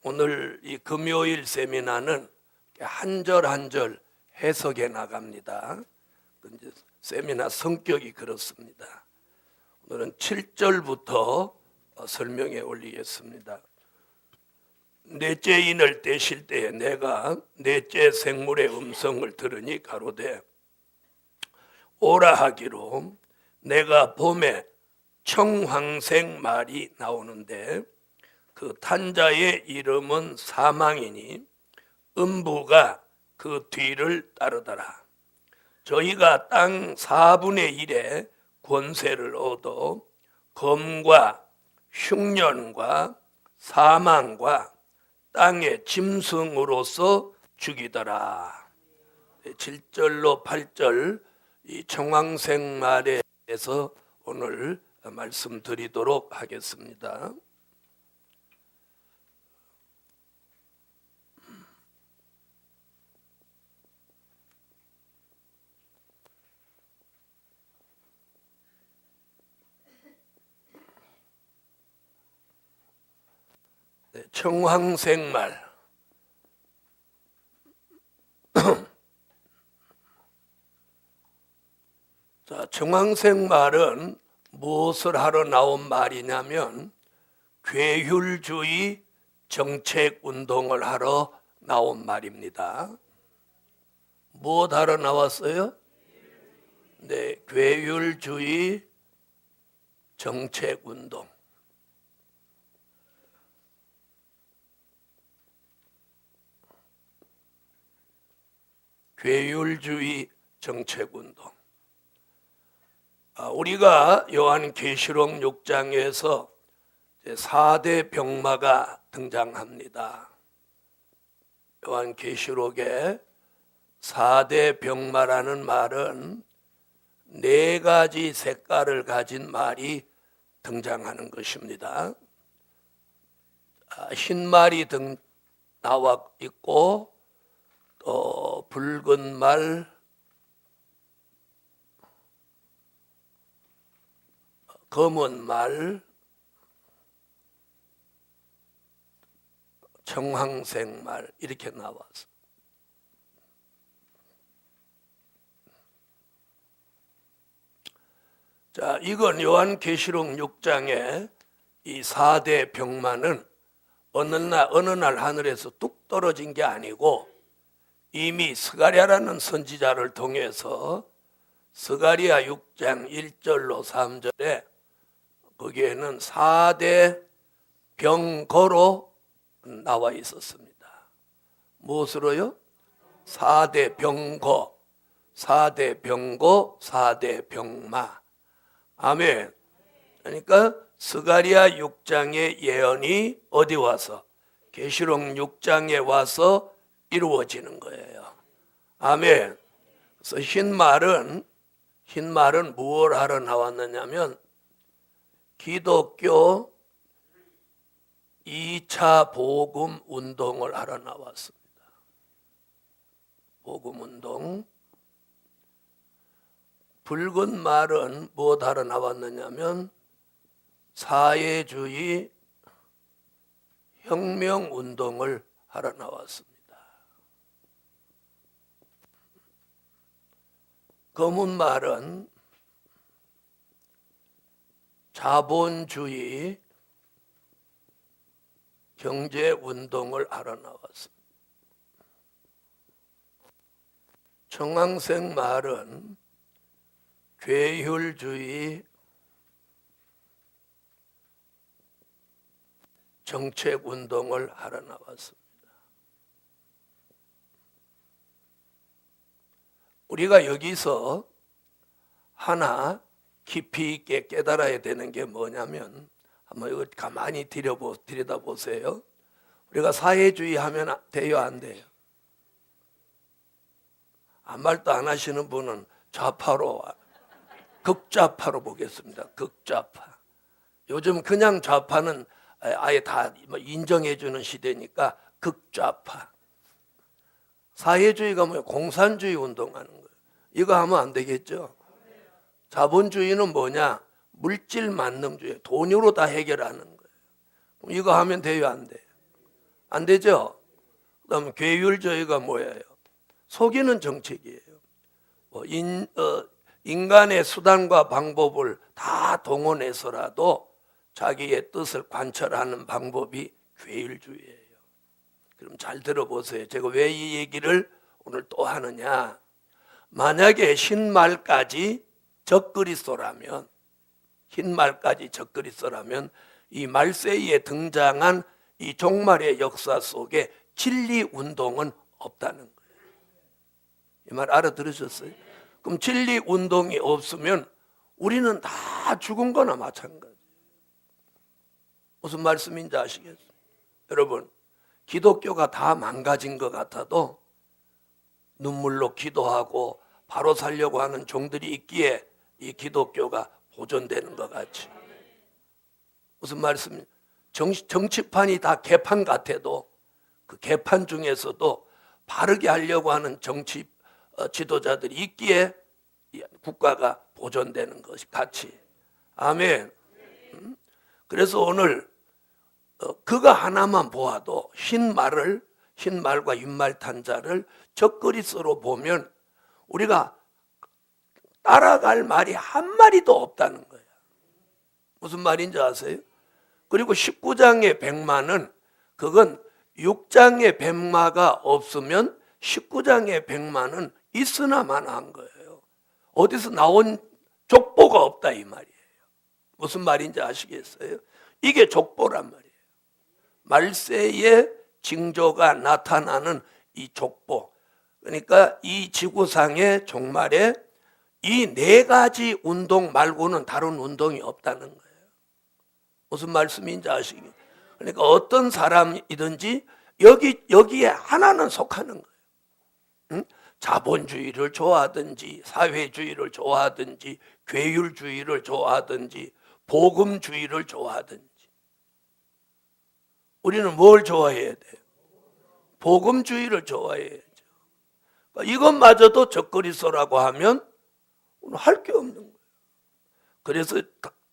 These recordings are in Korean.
오늘 이 금요일 세미나는 한 절 한 절 해석해 나갑니다. 이제 세미나 성격이 그렇습니다. 오늘은 7절부터 설명해 올리겠습니다. 넷째 인을 떼실 때에 내가 넷째 생물의 음성을 들으니 가로되 오라 하기로, 내가 봄에 청황색 말이 나오는데 그 탄자의 이름은 사망이니 음부가 그 뒤를 따르더라. 저희가 땅 4분의 1의 권세를 얻어 검과 흉년과 사망과 땅의 짐승으로서 죽이더라. 7절로 8절 이 청황색 말에 대해서 오늘 말씀드리도록 하겠습니다. 청황색 말. 자, 청황색 말은 무엇을 하러 나온 말이냐면 괴율주의 정책 운동을 하러 나온 말입니다. 무엇 하러 나왔어요? 네, 괴율주의 정책 운동. 괴율주의 정책운동. 우리가 요한계시록 6장에서 4대 병마가 등장합니다. 요한계시록에 4대 병마라는 말은 4가지 색깔을 가진 말이 등장하는 것입니다. 흰 말이 나와 있고 또 붉은 말, 검은 말, 청황색 말 이렇게 나와서 자, 이건 요한계시록 6장에 이 4대 병마는 어느 날 하늘에서 뚝 떨어진 게 아니고 이미 스가랴라는 선지자를 통해서 스가랴 6장 1절로 3절에 거기에는 4대 병거로 나와 있었습니다. 무엇으로요? 4대 병거, 4대 병고, 4대 병마. 아멘. 그러니까 스가랴 6장의 예언이 어디 와서? 계시록 6장에 와서 이루어지는 거예요. 아멘. 그래서 흰 말은 무엇 하러 나왔느냐면 기독교 2차 복음 운동을 하러 나왔습니다. 복음 운동. 붉은 말은 무엇 하러 나왔느냐면 사회주의 혁명 운동을 하러 나왔습니다. 검은 말은 자본주의 경제운동을 하러 나왔습니다. 청황색 말은 괴율주의 정책운동을 하러 나왔습니다. 우리가 여기서 하나 깊이 있게 깨달아야 되는 게 뭐냐면 한번 이거 가만히 들여다보세요. 우리가 사회주의 하면 돼요, 안 돼요? 아무 말도 안 하시는 분은 좌파로, 극좌파로 보겠습니다. 극좌파. 요즘 그냥 좌파는 아예 다 인정해 주는 시대니까 극좌파. 사회주의가 뭐예요? 공산주의 운동하는 거예요. 이거 하면 안 되겠죠? 자본주의는 뭐냐? 물질 만능주의, 돈으로 다 해결하는 거예요. 그럼 이거 하면 돼요, 안 돼요? 안 되죠? 그다음 괴율주의가 뭐예요? 속이는 정책이에요. 인간의 수단과 방법을 다 동원해서라도 자기의 뜻을 관철하는 방법이 괴율주의예요. 그럼 잘 들어보세요. 제가 왜 이 얘기를 오늘 또 하느냐? 만약에 신말까지 적그리스도라면, 흰말까지 적그리스도라면 이 말세이에 등장한 이 종말의 역사 속에 진리 운동은 없다는 거예요. 이 말 알아들으셨어요? 그럼 진리 운동이 없으면 우리는 다 죽은 거나 마찬가지. 무슨 말씀인지 아시겠어요? 여러분, 기독교가 다 망가진 것 같아도 눈물로 기도하고 바로 살려고 하는 종들이 있기에 이 기독교가 보존되는 것 같이. 무슨 말씀이에요? 정치판이 다 개판 같아도 그 개판 중에서도 바르게 하려고 하는 정치 지도자들이 있기에 국가가 보존되는 것이 같이. 아멘. 그래서 오늘 그거 하나만 보아도 흰말과 윗말탄자를 적그리스도로 보면 우리가 따라갈 말이 한 마리도 없다는 거예요. 무슨 말인지 아세요? 그리고 19장의 백마는 그건 6장의 백마가 없으면 19장의 백마는 있으나 마나한 거예요. 어디서 나온 족보가 없다 이 말이에요. 무슨 말인지 아시겠어요? 이게 족보란 말이에요. 말세의 징조가 나타나는 이 족보. 그러니까 이 지구상의 종말에 이 네 가지 운동 말고는 다른 운동이 없다는 거예요. 무슨 말씀인지 아시겠어요? 그러니까 어떤 사람이든지 여기에 하나는 속하는 거예요. 응? 자본주의를 좋아하든지 사회주의를 좋아하든지 괴율주의를 좋아하든지 복음주의를 좋아하든지 우리는 뭘 좋아해야 돼요? 복음주의를 좋아해야죠. 이것마저도 적그리스도라고 하면 할 게 없는 거예요. 그래서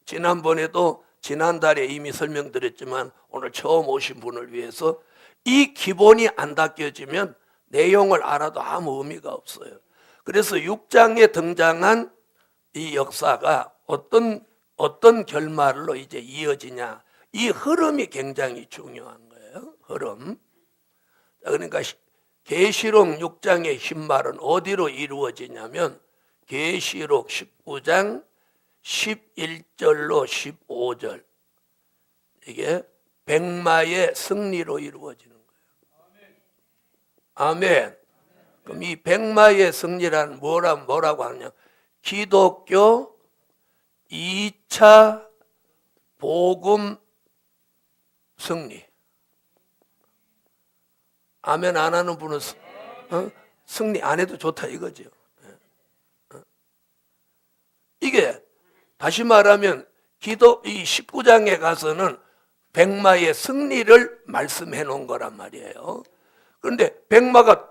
지난번에도 지난달에 이미 설명드렸지만 오늘 처음 오신 분을 위해서 이 기본이 안 닦여지면 내용을 알아도 아무 의미가 없어요. 그래서 6장에 등장한 이 역사가 어떤 결말로 이제 이어지냐, 이 흐름이 굉장히 중요한 거예요. 흐름. 그러니까 계시록 6장의 흰말은 어디로 이루어지냐면 계시록 19장 11절로 15절, 이게 백마의 승리로 이루어지는 거예요. 아멘. 그럼 이 백마의 승리란 뭐라고 하느냐? 기독교 2차 복음 승리. 아멘 안 하는 분은 승리 안 해도 좋다 이거죠. 이게 다시 말하면 이 19장에 가서는 백마의 승리를 말씀해 놓은 거란 말이에요. 그런데 백마가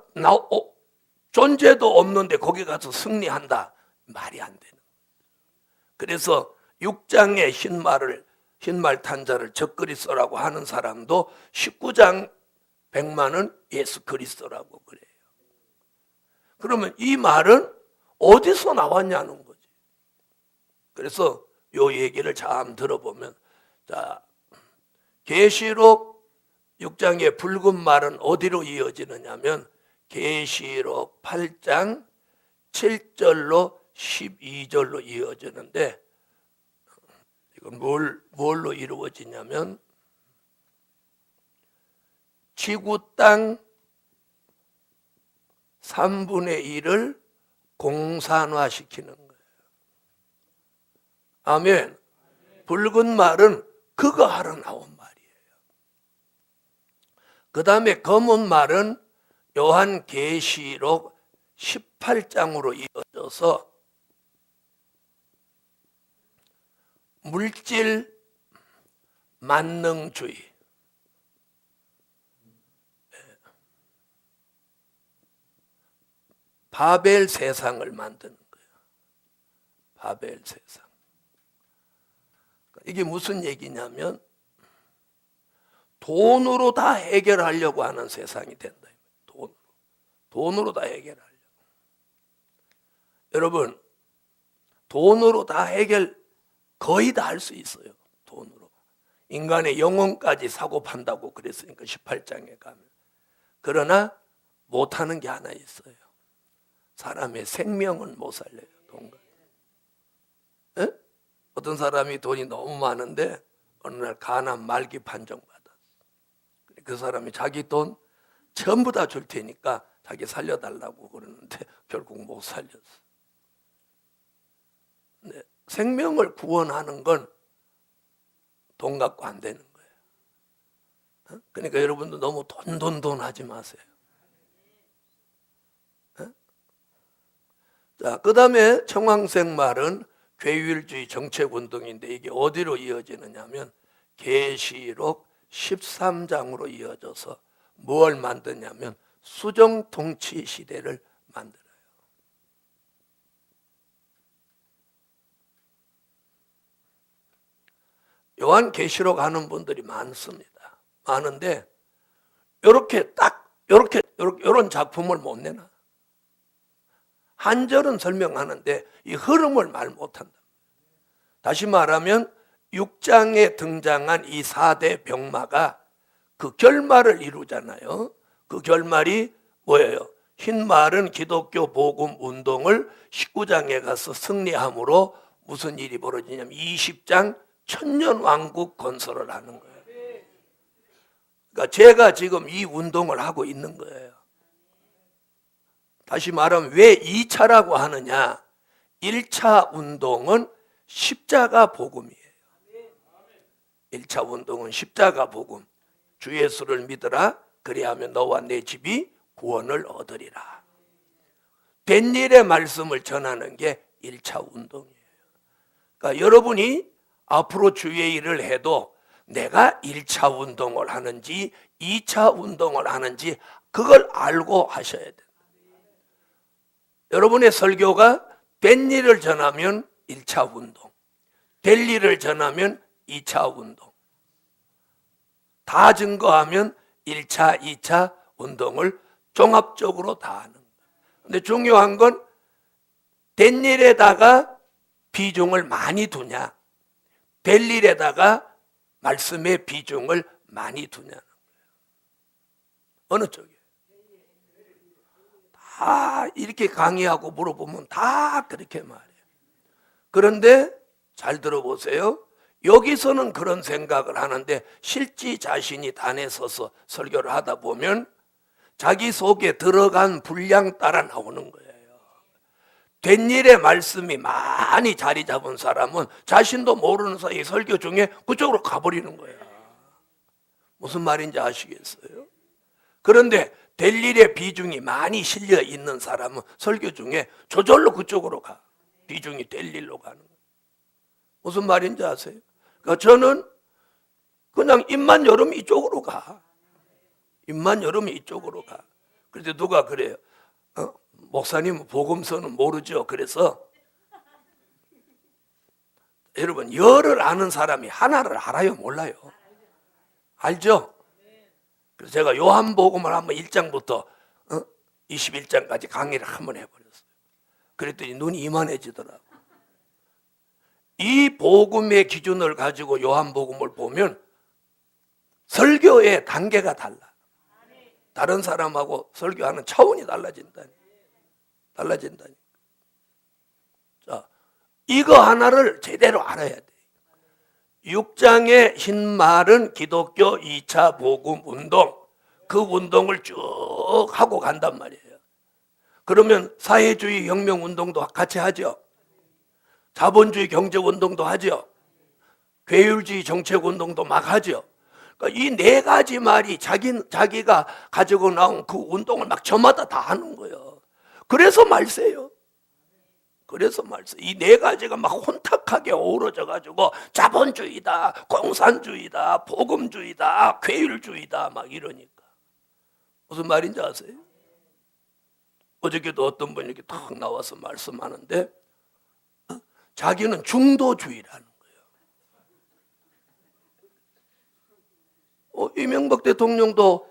존재도 없는데 거기 가서 승리한다. 말이 안 되는 거예요. 그래서 6장의 흰말 탄자를 적그리스도라고 하는 사람도 19장 백마는 예수 그리스도라고 그래요. 그러면 이 말은 어디서 나왔냐는 거지. 그래서 요 얘기를 잘 들어보면, 자, 계시록 6장의 붉은 말은 어디로 이어지느냐면 계시록 8장 7절로 12절로 이어지는데, 이건 뭘로 이루어지냐면 지구 땅 3분의 1을 공산화시키는 거예요. 아멘. 붉은 말은 그거 하러 나온 말이에요. 그 다음에 검은 말은 요한계시록 18장으로 이어져서 물질 만능주의, 바벨 세상을 만드는 거예요. 바벨 세상. 이게 무슨 얘기냐면 돈으로 다 해결하려고 하는 세상이 된다. 돈으로 다 해결하려고. 여러분, 돈으로 다 해결 거의 다 할 수 있어요. 돈으로. 인간의 영혼까지 사고 판다고 그랬으니까 18장에 가면. 그러나 못하는 게 하나 있어요. 사람의 생명은 못 살려요. 돈과. 에? 어떤 사람이 돈이 너무 많은데 어느 날 간암 말기 판정받았어. 그 사람이 자기 돈 전부 다 줄 테니까 자기 살려달라고 그러는데 결국 못 살렸어. 네, 생명을 구원하는 건 돈 갖고 안 되는 거예요. 그러니까 여러분도 너무 돈 하지 마세요. 자, 그 다음에 청황생말은 괴율주의 정책운동인데 이게 어디로 이어지느냐 하면 계시록 13장으로 이어져서 뭘 만드냐면 수정통치 시대를 만들어요. 요한계시록 하는 분들이 많습니다. 많은데 요런 작품을 못 내놔. 한 절은 설명하는데 이 흐름을 말 못한다. 다시 말하면 6장에 등장한 이 4대 병마가 그 결말을 이루잖아요. 그 결말이 뭐예요? 흰 말은 기독교 복음 운동을 19장에 가서 승리함으로 무슨 일이 벌어지냐면 20장 천년왕국 건설을 하는 거예요. 그러니까 제가 지금 이 운동을 하고 있는 거예요. 다시 말하면 왜 2차라고 하느냐? 1차 운동은 십자가 복음이에요. 1차 운동은 십자가 복음. 주 예수를 믿으라. 그리하면 너와 내 집이 구원을 얻으리라. 된 일의 말씀을 전하는 게 1차 운동이에요. 그러니까 여러분이 앞으로 주의 일을 해도 내가 1차 운동을 하는지 2차 운동을 하는지 그걸 알고 하셔야 돼요. 여러분의 설교가 된 일을 전하면 1차 운동, 될 일을 전하면 2차 운동, 다 증거하면 1차, 2차 운동을 종합적으로 다 하는 거예요. 근데 중요한 건 된 일에다가 비중을 많이 두냐, 될 일에다가 말씀의 비중을 많이 두냐는 거예요. 어느 쪽이에요? 다 이렇게 강의하고 물어보면 다 그렇게 말해요. 그런데 잘 들어보세요. 여기서는 그런 생각을 하는데 실제 자신이 단에 서서 설교를 하다 보면 자기 속에 들어간 분량 따라 나오는 거예요. 된 일의 말씀이 많이 자리 잡은 사람은 자신도 모르는 사이에 설교 중에 그쪽으로 가버리는 거야. 무슨 말인지 아시겠어요? 그런데 될 일의 비중이 많이 실려 있는 사람은 설교 중에 저절로 그쪽으로 가. 비중이 될 일로 가는 거예요. 무슨 말인지 아세요? 그러니까 저는 그냥 입만 열으면 이쪽으로 가. 입만 열으면 이쪽으로 가. 그런데 누가 그래요? 목사님은 복음서는 모르죠. 그래서 여러분 열을 아는 사람이 하나를 알아요? 몰라요? 알죠? 그래서 제가 요한복음을 한번 1장부터 21장까지 강의를 한번 해버렸어요. 그랬더니 눈이 이만해지더라고요. 이 복음의 기준을 가지고 요한복음을 보면 설교의 단계가 달라. 다른 사람하고 설교하는 차원이 달라진다니. 자, 이거 하나를 제대로 알아야 돼. 6장의 흰 말은 기독교 2차 복음 운동. 그 운동을 쭉 하고 간단 말이에요. 그러면 사회주의 혁명 운동도 같이 하죠. 자본주의 경제 운동도 하죠. 괴율주의 정책 운동도 막 하죠. 그러니까 이 네 가지 말이 자기가 가지고 나온 그 운동을 막 저마다 다 하는 거예요. 그래서 말세요. 이 네 가지가 막 혼탁하게 어우러져 가지고 자본주의다, 공산주의다, 복음주의다, 괴율주의다 막 이러니까. 무슨 말인지 아세요? 어저께도 어떤 분이 이렇게 탁 나와서 말씀하는데 자기는 중도주의라는 거예요. 이명박 대통령도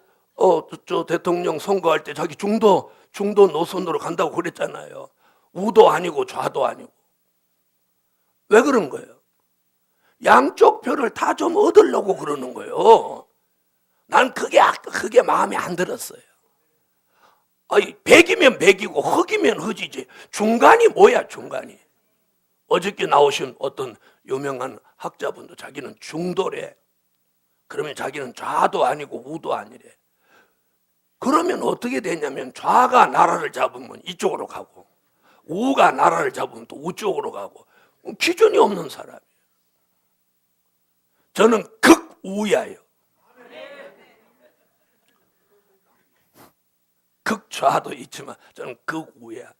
저 대통령 선거할 때 자기 중도 노선으로 간다고 그랬잖아요. 우도 아니고 좌도 아니고. 왜 그런 거예요? 양쪽 표를 다 좀 얻으려고 그러는 거예요. 난 그게 마음에 안 들었어요. 아니, 100이면 100이고 흑이면 흑이지. 중간이 뭐야, 중간이. 어저께 나오신 어떤 유명한 학자분도 자기는 중도래. 그러면 자기는 좌도 아니고 우도 아니래. 그러면 어떻게 되냐면 좌가 나라를 잡으면 이쪽으로 가고 우가 나라를 잡으면 또 우쪽으로 가고 기준이 없는 사람이에요. 저는 극우야예요. 극좌도 있지만 저는 극우야.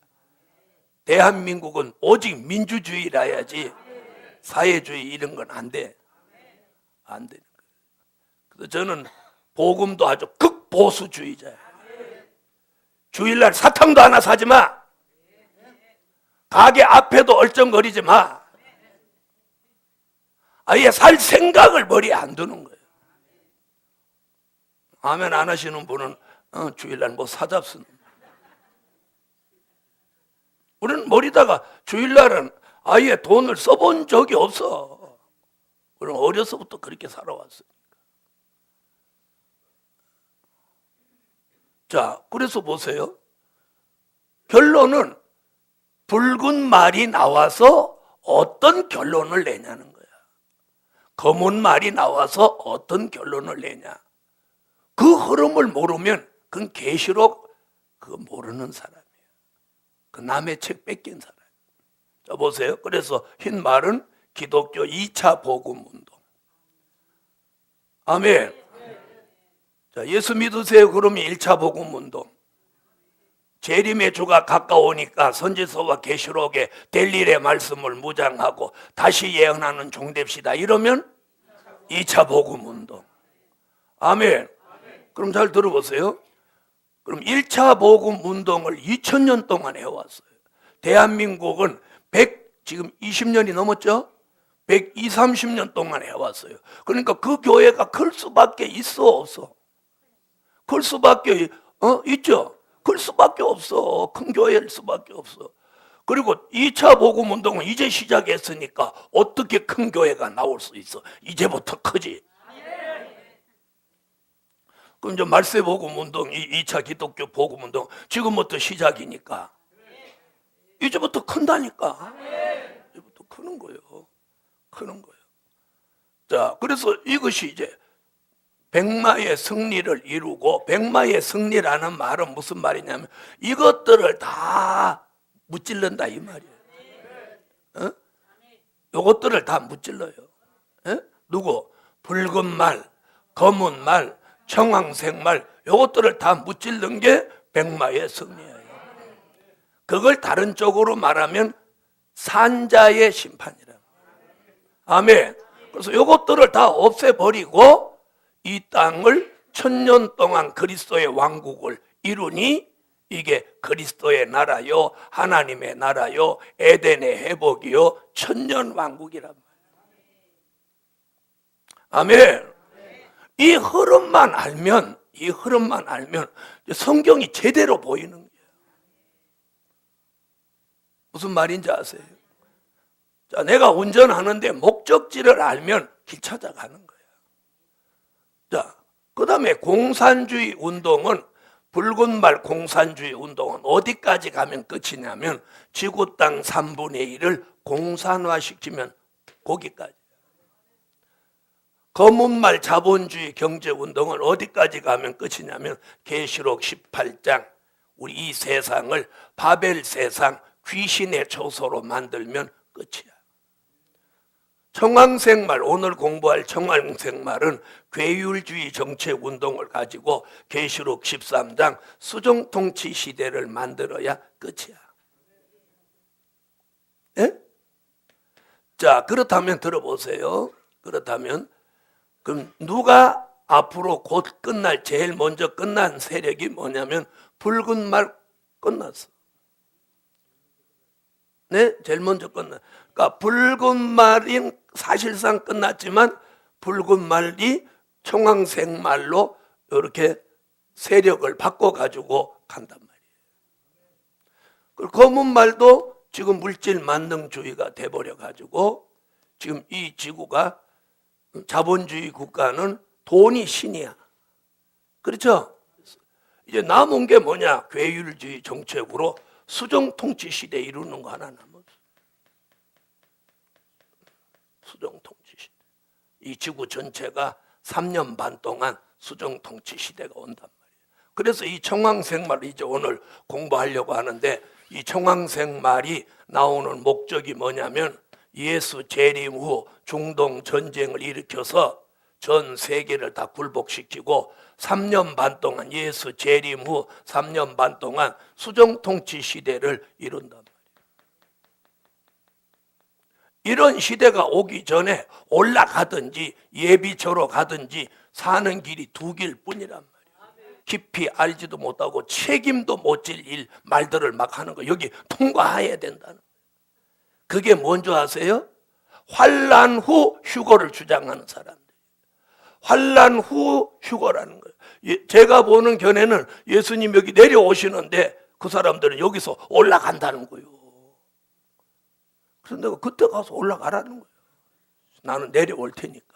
대한민국은 오직 민주주의라 해야지 사회주의 이런 건 안 돼. 안 되는 거예요. 그래서 저는 복음도 아주 극보수주의자예요. 주일날 사탕도 하나 사지 마. 가게 앞에도 얼쩡거리지 마. 아예 살 생각을 머리에 안 드는 거예요. 아멘 안 하시는 분은 주일날 뭐 사잡수는. 우리는 머리다가 주일날은 아예 돈을 써본 적이 없어. 우리는 어려서부터 그렇게 살아왔으니까. 자, 그래서 보세요. 결론은 붉은 말이 나와서 어떤 결론을 내냐는 거야. 검은 말이 나와서 어떤 결론을 내냐. 그 흐름을 모르면 그건 계시록 그거 모르는 사람이에요. 그 남의 책 뺏긴 사람. 자, 보세요. 그래서 흰 말은 기독교 2차 복음 운동. 아멘. 자, 예수 믿으세요. 그러면 1차 복음 운동. 재림의 주가 가까우니까 선지서와 계시록에 될 일의 말씀을 무장하고 다시 예언하는 종 됩시다. 이러면 2차 복음 운동. 아멘. 그럼 잘 들어보세요. 그럼 1차 복음 운동을 2000년 동안 해왔어요. 대한민국은 지금 20년이 넘었죠? 120, 30년 동안 해왔어요. 그러니까 그 교회가 클 수밖에 있어, 없어? 클 수밖에 있죠? 클 수밖에 없어. 큰 교회일 수밖에 없어. 그리고 2차 복음 운동은 이제 시작했으니까 어떻게 큰 교회가 나올 수 있어? 이제부터 크지. 그럼 이제 말세 복음 운동, 2차 기독교 복음 운동 지금부터 시작이니까 이제부터 큰다니까. 이제부터 크는 거예요. 크는 거예요. 자, 그래서 이것이 이제 백마의 승리를 이루고, 백마의 승리라는 말은 무슨 말이냐면 이것들을 다 무찔른다 이 말이에요. 이것들을 다 무찔러요. 누구? 붉은 말, 검은 말, 청황색 말, 이것들을 다 무찔른 게 백마의 승리예요. 그걸 다른 쪽으로 말하면 산자의 심판이라. 아멘. 그래서 이것들을 다 없애버리고 이 땅을 1000년 동안 그리스도의 왕국을 이루니 이게 그리스도의 나라요, 하나님의 나라요, 에덴의 회복이요, 1000년 왕국이란 말이에요. 아멘. 이 흐름만 알면 성경이 제대로 보이는 거예요. 무슨 말인지 아세요? 자, 내가 운전하는데 목적지를 알면 길 찾아가는 거예요. 자, 그 다음에 공산주의 운동은, 붉은 말 공산주의 운동은 어디까지 가면 끝이냐면 지구 땅 3분의 1을 공산화시키면 거기까지. 검은 말 자본주의 경제운동은 어디까지 가면 끝이냐면 계시록 18장 우리 이 세상을 바벨 세상 귀신의 처소로 만들면 끝이야. 청황색 말, 오늘 공부할 청황색 말은 괴율주의 정책운동을 가지고 계시록 13장 수정통치 시대를 만들어야 끝이야. 예? 자, 그렇다면 들어보세요. 그렇다면 그럼 누가 앞으로 곧 끝날, 제일 먼저 끝난 세력이 뭐냐면 붉은 말 끝났어. 네, 제일 먼저 끝나. 그러니까 붉은 말이 사실상 끝났지만 붉은 말이 청황생말로 이렇게 세력을 바꿔가지고 간단 말이에요. 그리고 검은말도 지금 물질 만능주의가 돼버려가지고 지금 이 지구가 자본주의 국가는 돈이 신이야. 그렇죠? 이제 남은 게 뭐냐? 괴율주의 정책으로 수정통치 시대 이루는 거 하나 남았어. 수정통치 시대. 이 지구 전체가 3년 반 동안 수정통치 시대가 온단 말이에요. 그래서 이 청황생말을 이제 오늘 공부하려고 하는데, 이 청황생말이 나오는 목적이 뭐냐면 예수 재림 후 중동 전쟁을 일으켜서 전 세계를 다 굴복시키고 3년 반 동안, 예수 재림 후 3년 반 동안 수정통치 시대를 이룬단 말이에요. 이런 시대가 오기 전에 올라가든지 예비처로 가든지 사는 길이 두 길 뿐이란 말이에요. 깊이 알지도 못하고 책임도 못 질 일 말들을 막 하는 거, 여기 통과해야 된다는 거예요. 그게 뭔지 아세요? 환난 후 휴거를 주장하는 사람들. 환난 후 휴거라는 거예요. 제가 보는 견해는 예수님 여기 내려오시는데 그 사람들은 여기서 올라간다는 거예요. 그래서 내가 그때 가서 올라가라는 거예요. 나는 내려올 테니까.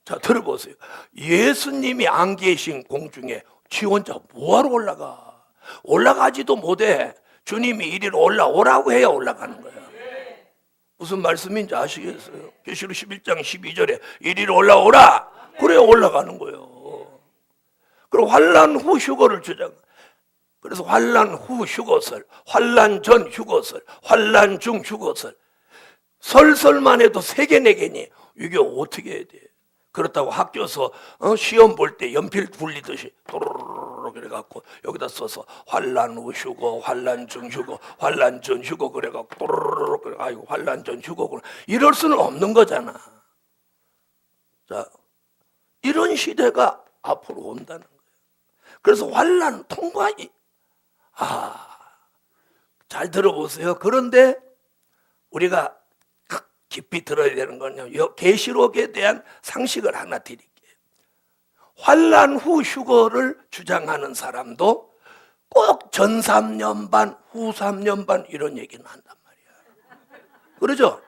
자, 들어보세요. 예수님이 안 계신 공중에 지 혼자 뭐하러 올라가? 올라가지도 못해. 주님이 이리로 올라오라고 해야 올라가는 거야. 무슨 말씀인지 아시겠어요? 계시록 11장 12절에 이리로 올라오라. 그래야 올라가는 거예요. 그리고 환난 후 휴거를 주장. 그래서 환난 후 휴거설, 환난 전 휴거설, 환난 중 휴거설. 설설만 해도 3개, 4개니 이게 어떻게 해야 돼? 그렇다고 학교에서 시험 볼 때 연필 굴리듯이 도로로로 그래갖고 여기다 써서 환난 후 휴거, 환난 중 휴거, 환난 전 휴거 그래갖고 도로로로 그래. 아이고 환난 전 휴거구나. 이럴 수는 없는 거잖아. 자, 이런 시대가 앞으로 온다는 거예요. 그래서 환난 통과이. 잘 들어보세요. 그런데 우리가 깊이 들어야 되는 건요, 계시록에 대한 상식을 하나 드릴게요. 환난 후 휴거를 주장하는 사람도 꼭 전 3년 반, 후 3년 반 이런 얘기는 한단 말이야. 그러죠?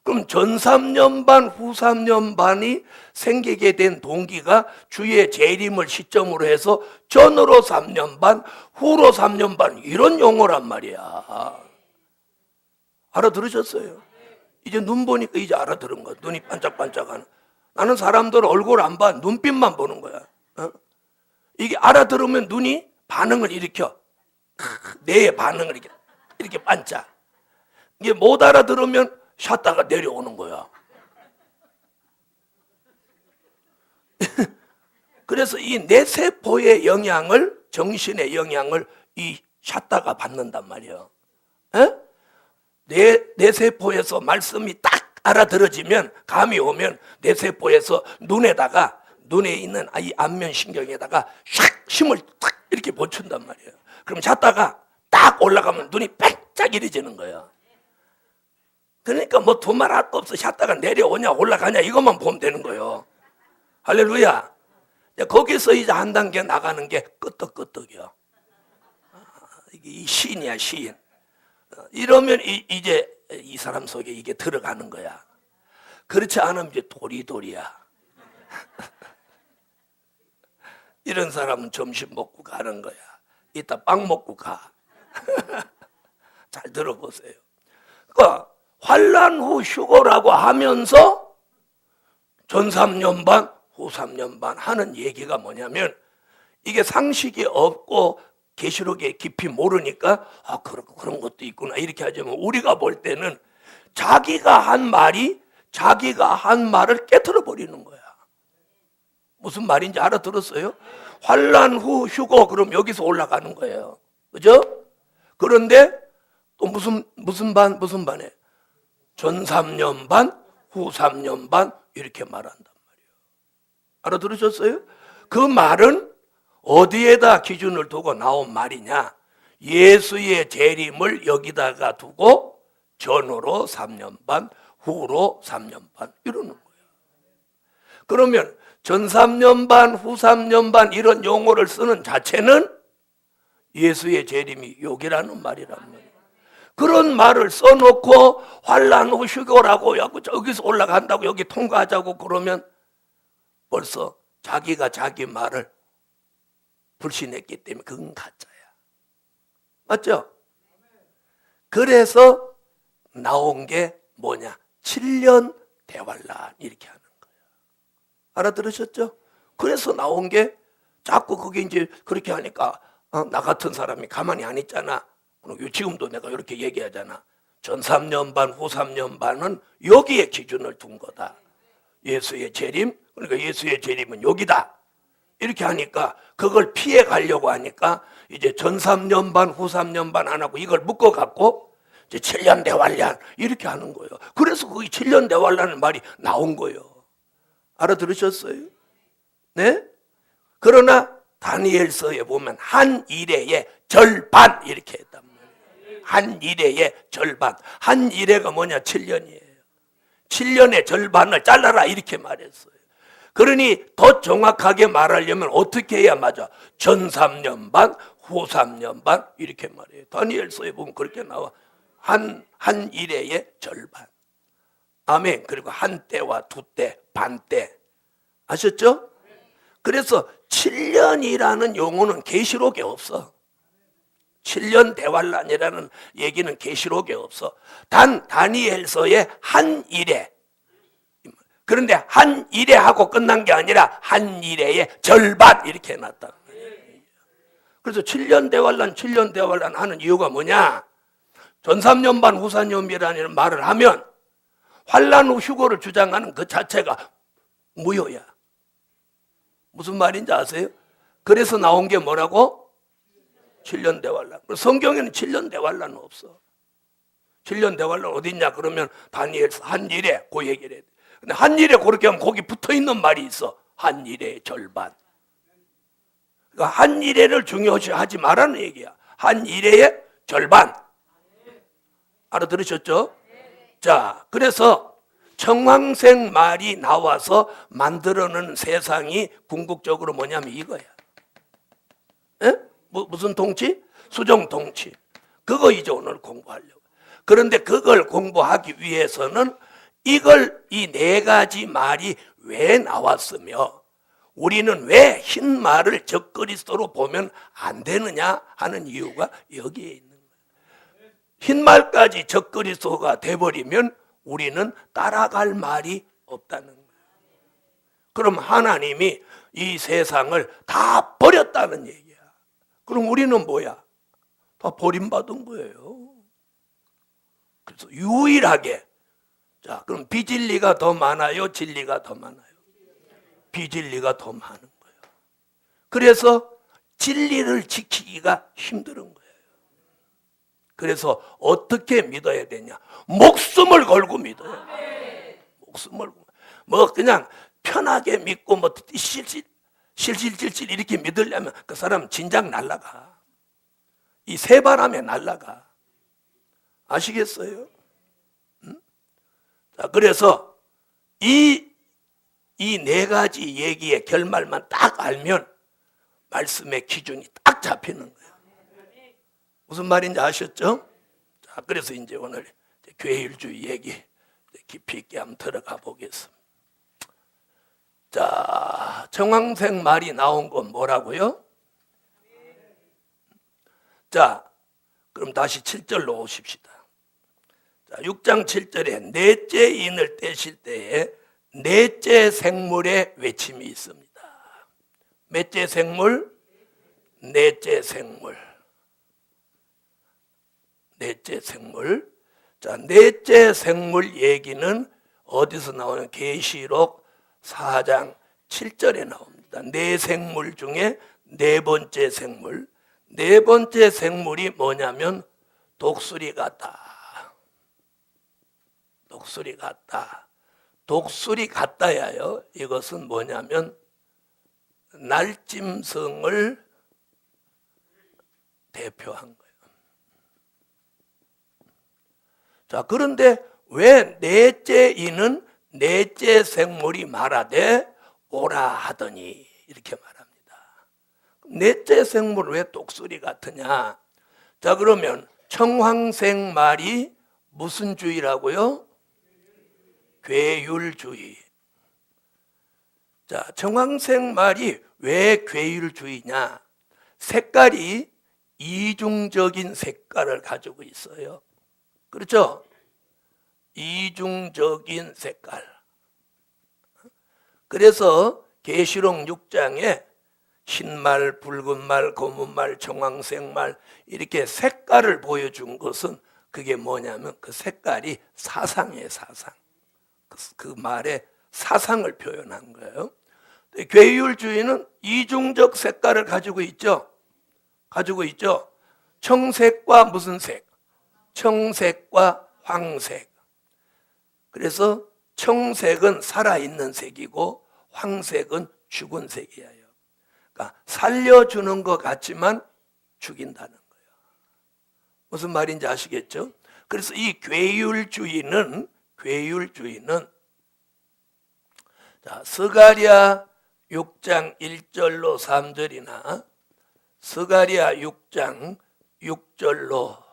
그럼 전 3년 반, 후 3년 반이 생기게 된 동기가 주의 재림을 시점으로 해서 전으로 3년 반, 후로 3년 반 이런 용어란 말이야. 알아들으셨어요? 이제 눈 보니까 이제 알아들은 거야. 눈이 반짝반짝하는. 나는 사람들 얼굴 안 봐. 눈빛만 보는 거야. 이게 알아들으면 눈이 반응을 일으켜. 뇌의 반응을 이렇게 반짝. 이게 못 알아들으면 샷다가 내려오는 거야. 그래서 이 뇌세포의 영향을, 정신의 영향을 이 샷다가 받는단 말이에요. 뇌세포에서 말씀이 딱 알아들어지면, 감이 오면 뇌세포에서 눈에 있는 이 안면신경에다가 샥 힘을 탁 이렇게 보춘단 말이에요. 그럼 잤다가 딱 올라가면 눈이 반짝이해지는 거예요. 그러니까 뭐 두말 할 거 없어. 잤다가 내려오냐 올라가냐 이것만 보면 되는 거예요. 할렐루야. 거기서 이제 한 단계 나가는 게 끄떡끄떡이요. 이게 시인이야, 시인. 이러면 이제 이 사람 속에 이게 들어가는 거야. 그렇지 않으면 이제 도리도리야. 이런 사람은 점심 먹고 가는 거야. 이따 빵 먹고 가. 잘 들어보세요. 그러니까 환난 후 휴거라고 하면서 전 3년 반, 후 3년 반 하는 얘기가 뭐냐면, 이게 상식이 없고 계시록에 깊이 모르니까 그런 것도 있구나 이렇게 하지만, 우리가 볼 때는 자기가 한 말을 깨트려 버리는 거야. 무슨 말인지 알아들었어요? 환난 후 휴거, 그럼 여기서 올라가는 거예요. 그죠? 그런데 또 무슨 반에 전 3년 반, 후 3년 반 이렇게 말한단 말이에요. 알아들으셨어요? 그 말은 어디에다 기준을 두고 나온 말이냐? 예수의 재림을 여기다가 두고 전후로 3년 반, 후로 3년 반 이러는 거예요. 그러면 전3년 반, 후3년 반 이런 용어를 쓰는 자체는 예수의 재림이 여기라는 말이란 말이에요. 그런 말을 써놓고 환난 후 휴거라고 여기서 올라간다고 여기 통과하자고 그러면 벌써 자기가 자기 말을 불신했기 때문에 그건 가짜야. 맞죠? 그래서 나온 게 뭐냐? 7년 대환란 이렇게 하는 거예요. 알아들으셨죠? 그래서 나온 게 자꾸 그게 이제 그렇게 하니까 나 같은 사람이 가만히 안 있잖아. 지금도 내가 이렇게 얘기하잖아. 전3년 반, 후3년 반은 여기에 기준을 둔 거다. 예수의 재림, 그러니까 예수의 재림은 여기다. 이렇게 하니까 그걸 피해 가려고 하니까 이제 전3년 반, 후3년 반 안 하고 이걸 묶어갖고 이제 7년 대환란 이렇게 하는 거예요. 그래서 그 7년 대환란의 말이 나온 거예요. 알아들으셨어요? 네? 그러나 다니엘서에 보면 한 일해의 절반 이렇게 했단 말이에요. 한 일해의 절반. 한 일해가 뭐냐? 7년이에요. 7년의 절반을 잘라라 이렇게 말했어요. 그러니 더 정확하게 말하려면 어떻게 해야 맞아? 전3년 반, 후3년 반 이렇게 말해요. 다니엘서에 보면 그렇게 나와. 한 일해의 절반. 아멘. 그리고 한 때와 두 때, 반 때. 아셨죠? 그래서 7년이라는 용어는 계시록에 없어. 7년 대환란이라는 얘기는 계시록에 없어. 단 다니엘서의 한 일해. 그런데 한 일해 하고 끝난 게 아니라 한 일해의 절반 이렇게 해놨다. 그래서 7년 대환란, 7년 대환란 하는 이유가 뭐냐? 전3년 반, 후3년 반이라는 말을 하면 환란 후 휴거를 주장하는 그 자체가 무효야. 무슨 말인지 아세요? 그래서 나온 게 뭐라고? 7년 대환란. 성경에는 7년 대환란은 없어. 7년 대환란 어디 있냐? 그러면 다니엘서 한 일해 그 얘기를 해. 근데 한 일에 그렇게 하면 거기 붙어 있는 말이 있어. 한 일의 절반. 그러니까 한 일회를 중요시하지 말라는 얘기야. 한 일회의 절반. 알아들으셨죠? 자, 그래서 청황색 말이 나와서 만들어낸 세상이 궁극적으로 뭐냐면 이거야. 에? 무슨 통치? 수정 통치. 그거 이제 오늘 공부하려고. 그런데 그걸 공부하기 위해서는 이걸 이 네 가지 말이 왜 나왔으며 우리는 왜 흰 말을 적그리스도로 보면 안 되느냐 하는 이유가 여기에 있는 거예요. 흰 말까지 적그리스도가 돼버리면 우리는 따라갈 말이 없다는 거예요. 그럼 하나님이 이 세상을 다 버렸다는 얘기야. 그럼 우리는 뭐야? 다 버림받은 거예요. 그래서 유일하게 자, 그럼 비진리가 더 많아요? 진리가 더 많아요? 비진리가 더 많은 거예요. 그래서 진리를 지키기가 힘든 거예요. 그래서 어떻게 믿어야 되냐? 목숨을 걸고 믿어야 돼요. 목숨을 뭐 그냥 편하게 믿고 뭐 실실질질 이렇게 믿으려면 그 사람 진작 날라가. 이 새바람에 날라가. 아시겠어요? 자, 그래서 이 네 가지 얘기의 결말만 딱 알면 말씀의 기준이 딱 잡히는 거예요. 무슨 말인지 아셨죠? 자, 그래서 이제 오늘 교회일주의 얘기 깊이 있게 한번 들어가 보겠습니다. 자, 청황색 말이 나온 건 뭐라고요? 자, 그럼 다시 7절로 오십시다. 자, 6장 7절에 넷째 인을 떼실 때에 넷째 생물의 외침이 있습니다. 몇째 생물? 넷째 생물. 넷째 생물. 자, 넷째 생물 얘기는 어디서 나오는? 계시록 4장 7절에 나옵니다. 네 생물 중에 네 번째 생물. 네 번째 생물이 뭐냐면 독수리 같다. 독수리 같다. 독수리 같다야요. 이것은 뭐냐면 날짐승을 대표한 거예요. 자, 그런데 왜 넷째 이는 넷째 생물이 말하되 오라 하더니 이렇게 말합니다. 넷째 생물 왜 똑소리 같으냐? 자, 그러면 청황색 말이 무슨 주의라고요? 괴율주의. 자, 청황색 말이 왜 괴율주의냐? 색깔이 이중적인 색깔을 가지고 있어요. 그렇죠? 이중적인 색깔. 그래서 계시록 6장에 흰말, 붉은말, 검은말, 청황색말 이렇게 색깔을 보여준 것은 그게 뭐냐면 그 색깔이 사상이에요. 사상. 그 말의 사상을 표현한 거예요. 괴율주의는 이중적 색깔을 가지고 있죠. 가지고 있죠. 청색과 무슨 색? 청색과 황색. 그래서 청색은 살아있는 색이고 황색은 죽은 색이에요. 그러니까 살려주는 것 같지만 죽인다는 거예요. 무슨 말인지 아시겠죠? 그래서 이 괴율주의는 자, 스가랴 6장 1절로 3절이나 스가랴 6장 6절로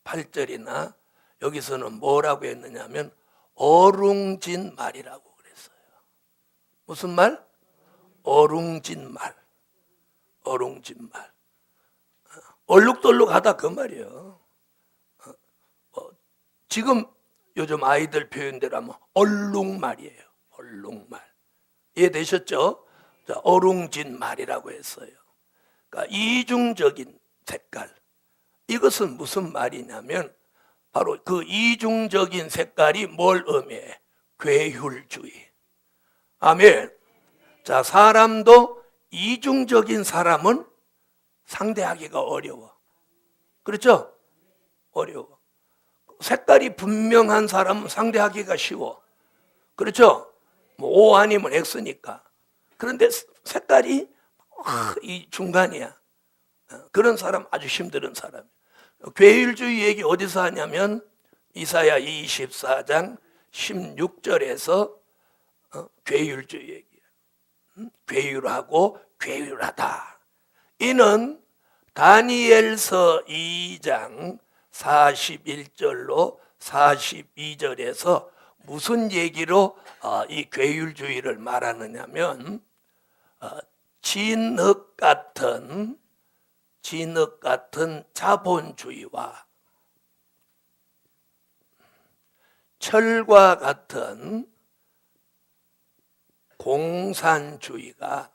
8절이나 여기서는 뭐라고 했느냐면 어룽진 말이라고 그랬어요. 무슨 말? 어룽진 말. 어룽진 말. 얼룩덜룩하다 그 말이에요. 지금 요즘 아이들 표현대로 하면 얼룩말이에요. 얼룩말. 이해되셨죠? 자, 어룽진 말이라고 했어요. 그러니까 이중적인 색깔. 이것은 무슨 말이냐면 바로 그 이중적인 색깔이 뭘 의미해? 괴율주의. 아멘. 자, 사람도 이중적인 사람은 상대하기가 어려워. 그렇죠? 어려워. 색깔이 분명한 사람은 상대하기가 쉬워. 그렇죠? 뭐 O 아니면 X니까. 그런데 색깔이 이 중간이야. 그런 사람 아주 힘든 사람. 괴율주의 얘기 어디서 하냐면 이사야 24장 16절에서 괴율주의 얘기야. 괴율하고 괴율하다. 이는 다니엘서 2장 41절로 42절에서 무슨 얘기로 이 괴율주의를 말하느냐면 진흙 같은 자본주의와 철과 같은 공산주의가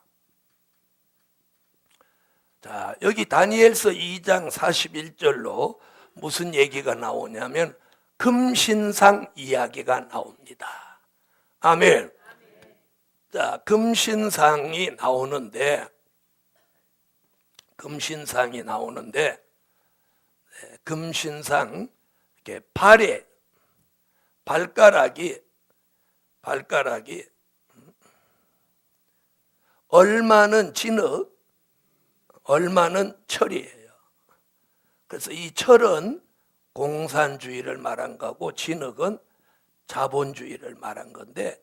자, 여기 다니엘서 2장 41절로 무슨 얘기가 나오냐면 금신상 이야기가 나옵니다. 아멘. 자, 금신상이 나오는데 금신상 이렇게 발에 발가락이 얼마는 진흙, 얼마는 철이에요. 그래서 이 철은 공산주의를 말한 거고 진흙은 자본주의를 말한 건데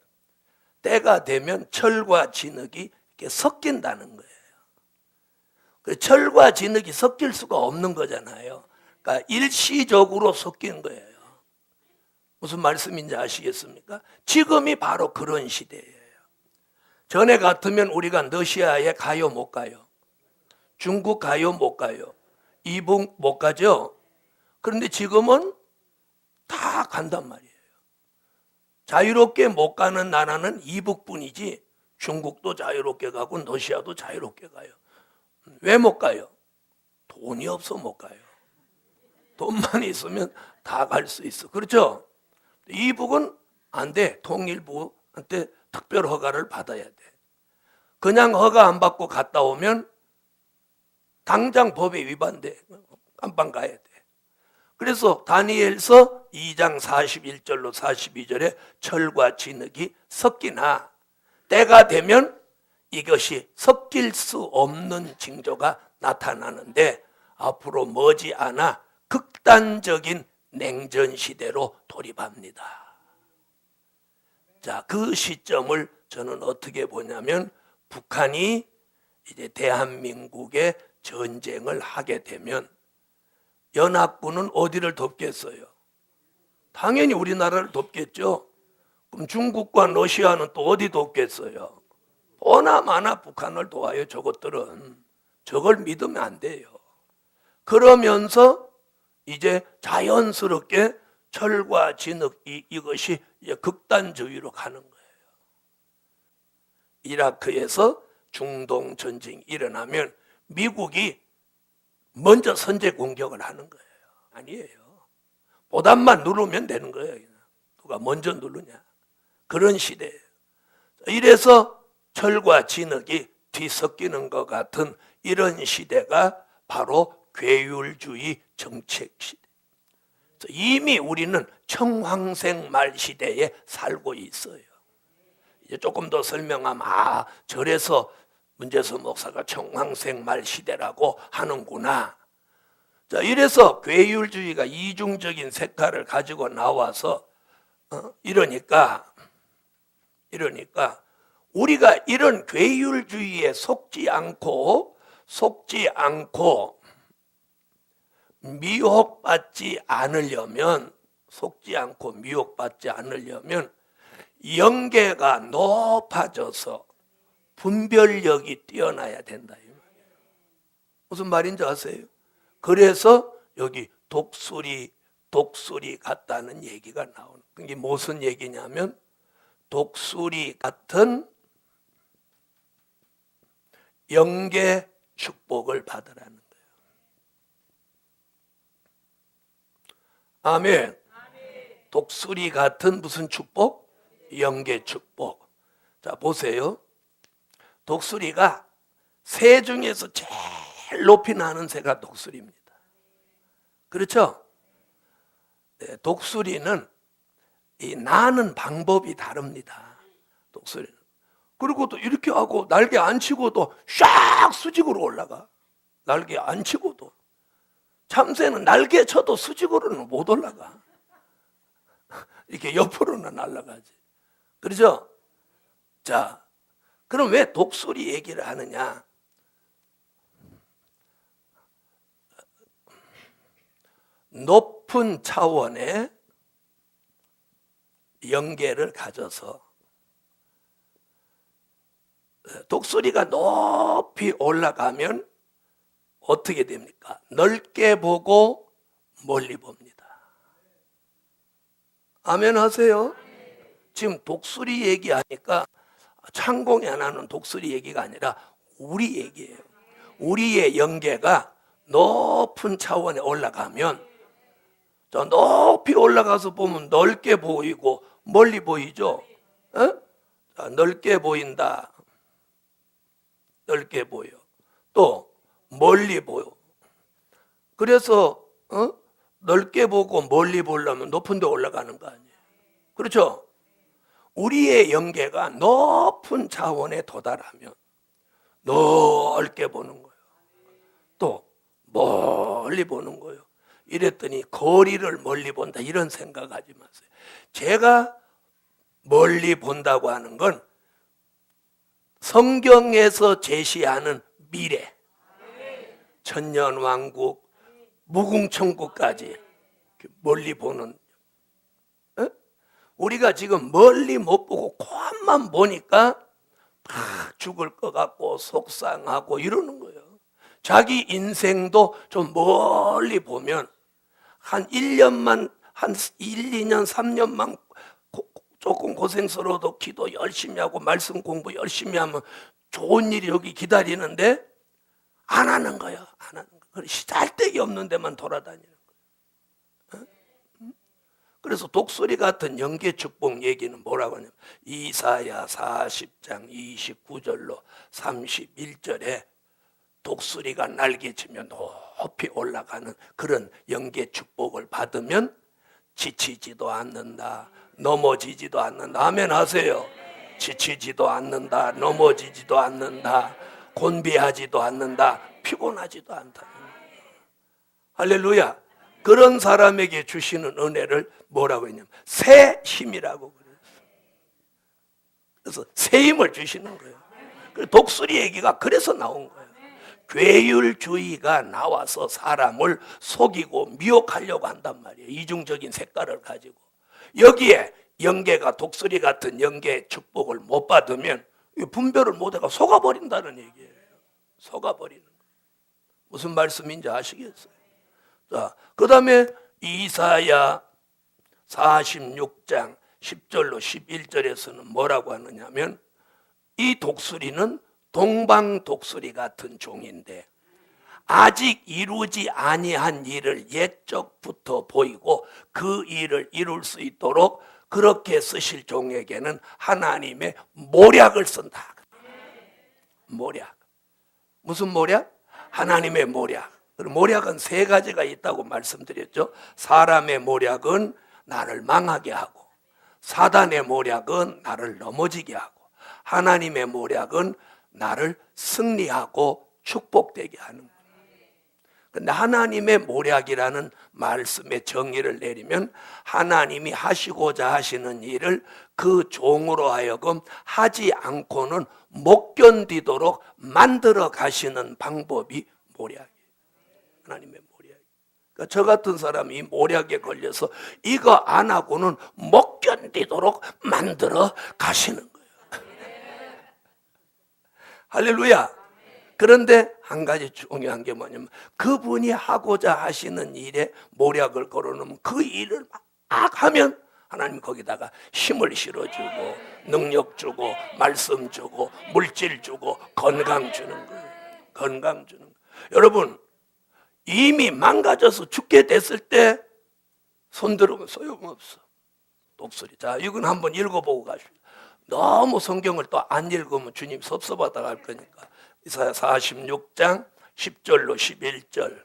때가 되면 철과 진흙이 이렇게 섞인다는 거예요. 철과 진흙이 섞일 수가 없는 거잖아요. 그러니까 일시적으로 섞인 거예요. 무슨 말씀인지 아시겠습니까? 지금이 바로 그런 시대예요. 전에 같으면 우리가 러시아에 가요 못 가요? 중국 가요 못 가요? 이북 못 가죠? 그런데 지금은 다 간단 말이에요. 자유롭게 못 가는 나라는 이북뿐이지 중국도 자유롭게 가고 러시아도 자유롭게 가요. 왜 못 가요? 돈이 없어 못 가요. 돈만 있으면 다 갈 수 있어. 그렇죠? 이북은 안 돼. 통일부한테 특별 허가를 받아야 돼. 그냥 허가 안 받고 갔다 오면 당장 법에 위반돼. 깜빵 가야 돼. 그래서 다니엘서 2장 41절로 42절에 철과 진흙이 섞이나 때가 되면 이것이 섞일 수 없는 징조가 나타나는데 앞으로 머지않아 극단적인 냉전 시대로 돌입합니다. 자, 그 시점을 저는 어떻게 보냐면 북한이 이제 대한민국에 전쟁을 하게 되면 연합군은 어디를 돕겠어요? 당연히 우리나라를 돕겠죠. 그럼 중국과 러시아는 또 어디 돕겠어요? 보나마나 북한을 도와요. 저것들은. 저걸 믿으면 안 돼요. 그러면서 이제 자연스럽게 철과 진흙 이것이 이제 극단주의로 가는 거예요. 이라크에서 중동 전쟁이 일어나면 미국이 먼저 선제 공격을 하는 거예요. 아니에요. 보단만 누르면 되는 거예요. 누가 먼저 누르냐. 그런 시대예요. 이래서 철과 진흙이 뒤섞이는 것 같은 이런 시대가 바로 괴율주의 정책 시대. 이미 우리는 청황생 말 시대에 살고 있어요. 이제 조금 더 설명하면 저래서 문재서 목사가 청황생 말 시대라고 하는구나. 자, 이래서 괴율주의가 이중적인 색깔을 가지고 나와서 이러니까 우리가 이런 괴율주의에 속지 않고 미혹받지 않으려면 영계가 높아져서 분별력이 뛰어나야 된다. 무슨 말인지 아세요? 그래서 여기 독수리 같다는 얘기가 나오는. 그게 무슨 얘기냐면 독수리 같은 영계 축복을 받으라는 거예요. 아멘. 독수리 같은 무슨 축복? 영계 축복. 자, 보세요. 독수리가 새 중에서 제일 높이 나는 새가 독수리입니다. 그렇죠? 네, 독수리는 이 나는 방법이 다릅니다. 독수리는. 그리고 또 이렇게 하고 날개 안 치고도 샥 수직으로 올라가. 날개 안 치고도. 참새는 날개 쳐도 수직으로는 못 올라가. 이렇게 옆으로는 날아가지. 그렇죠? 자, 그럼 왜 독수리 얘기를 하느냐? 높은 차원의 영계를 가져서 독수리가 높이 올라가면 어떻게 됩니까? 넓게 보고 멀리 봅니다. 아멘 하세요? 지금 독수리 얘기하니까 창공이 하나는 독수리 얘기가 아니라 우리 얘기예요. 우리의 영계가 높은 차원에 올라가면 저 높이 올라가서 보면 넓게 보이고 멀리 보이죠? 자, 넓게 보인다. 넓게 보여. 또 멀리 보여. 그래서 넓게 보고 멀리 보려면 높은 데 올라가는 거 아니에요. 그렇죠? 우리의 영계가 높은 차원에 도달하면 넓게 보는 거예요. 또 멀리 보는 거예요. 이랬더니 거리를 멀리 본다 이런 생각하지 마세요. 제가 멀리 본다고 하는 건 성경에서 제시하는 미래, 천년왕국, 무궁천국까지 멀리 보는. 우리가 지금 멀리 못 보고 코앞만 보니까 막 죽을 것 같고 속상하고 이러는 거예요. 자기 인생도 좀 멀리 보면 한 1년만, 한 1, 2년, 3년만 조금 고생스러워도 기도 열심히 하고 말씀 공부 열심히 하면 좋은 일이 여기 기다리는데 안 하는 거야. 안 하는 거야. 시달데기 없는 데만 돌아다니는 거야. 그래서 독수리 같은 영계 축복 얘기는 뭐라고 하냐면 이사야 40장 29절로 31절에 독수리가 날개치며 높이 올라가는 그런 영계 축복을 받으면 지치지도 않는다. 넘어지지도 않는다. 아멘 하세요. 지치지도 않는다. 넘어지지도 않는다. 곤비하지도 않는다. 피곤하지도 않다. 할렐루야. 그런 사람에게 주시는 은혜를 뭐라고 했냐면 새 힘이라고 그랬어요. 그래서 새 힘을 주시는 거예요. 독수리 얘기가 그래서 나온 거예요. 괴율주의가 나와서 사람을 속이고 미혹하려고 한단 말이에요. 이중적인 색깔을 가지고. 여기에 영계가 독수리 같은 영계의 축복을 못 받으면 분별을 못해가 속아버린다는 얘기예요. 속아버리는 거예요. 무슨 말씀인지 아시겠어요? 자, 그 다음에 이사야 46장 10절로 11절에서는 뭐라고 하느냐면 이 독수리는 동방 독수리 같은 종인데 아직 이루지 아니한 일을 옛적부터 보이고 그 일을 이룰 수 있도록 그렇게 쓰실 종에게는 하나님의 모략을 쓴다. 모략. 무슨 모략? 하나님의 모략. 모략은 세 가지가 있다고 말씀드렸죠. 사람의 모략은 나를 망하게 하고, 사단의 모략은 나를 넘어지게 하고, 하나님의 모략은 나를 승리하고 축복되게 하는 거예요. 근데 하나님의 모략이라는 말씀의 정의를 내리면 하나님이 하시고자 하시는 일을 그 종으로 하여금 하지 않고는 못 견디도록 만들어 가시는 방법이 모략이에요. 하나님의 모략. 그러니까 저 같은 사람이 이 모략에 걸려서 이거 안 하고는 못 견디도록 만들어 가시는 거예요. 할렐루야. 그런데 한 가지 중요한 게 뭐냐면 그분이 하고자 하시는 일에 모략을 걸어놓으면 그 일을 막 하면 하나님 거기다가 힘을 실어주고 능력 주고 말씀 주고 물질 주고 건강 주는 거예요. 건강 주는 거예요. 여러분 이미 망가져서 죽게 됐을 때 손들으면 소용없어. 독수리. 자, 이건 한번 읽어보고 가십시오. 너무 성경을 또 안 읽으면 주님 섭섭하다 할 거니까. 이사야 46장 10절로 11절.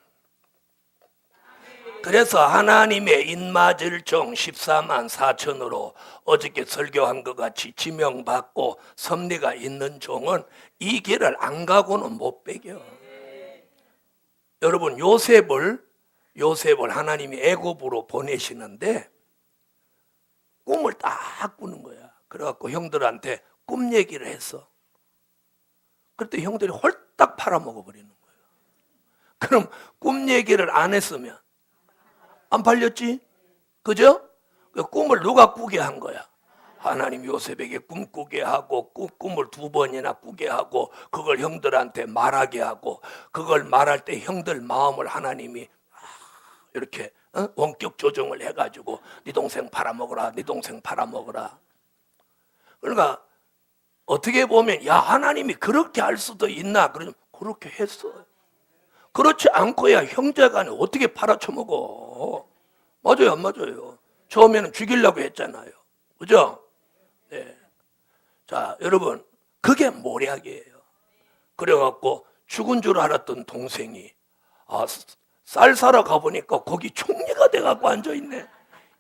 그래서 하나님의 인맞을 종 14만 4천으로 어저께 설교한 것 같이 지명받고 섭리가 있는 종은 이 길을 안 가고는 못 배겨. 여러분 요셉을 하나님이 애굽으로 보내시는데 꿈을 딱 꾸는 거야. 그래갖고 형들한테 꿈 얘기를 했어. 그때 형들이 홀딱 팔아먹어버리는 거예요. 그럼 꿈 얘기를 안 했으면 안 팔렸지? 그죠? 그 꿈을 누가 꾸게 한 거야? 하나님 요셉에게 꿈꾸게 하고 꿈을 2번이나 꾸게 하고 그걸 형들한테 말하게 하고 그걸 말할 때 형들 마음을 하나님이 이렇게 원격 조정을 해가지고 네 동생 팔아먹어라, 네 동생 팔아먹어라. 그러니까 어떻게 보면 야 하나님이 그렇게 할 수도 있나? 그러면 그렇게 했어. 그렇지 않고야 형제간에 어떻게 팔아쳐먹어? 맞아요 안 맞아요? 처음에는 죽이려고 했잖아요. 그죠? 네. 자 여러분 그게 모략이에요. 그래갖고 죽은 줄 알았던 동생이 쌀 사러 가보니까 거기 총리가 돼갖고 앉아있네.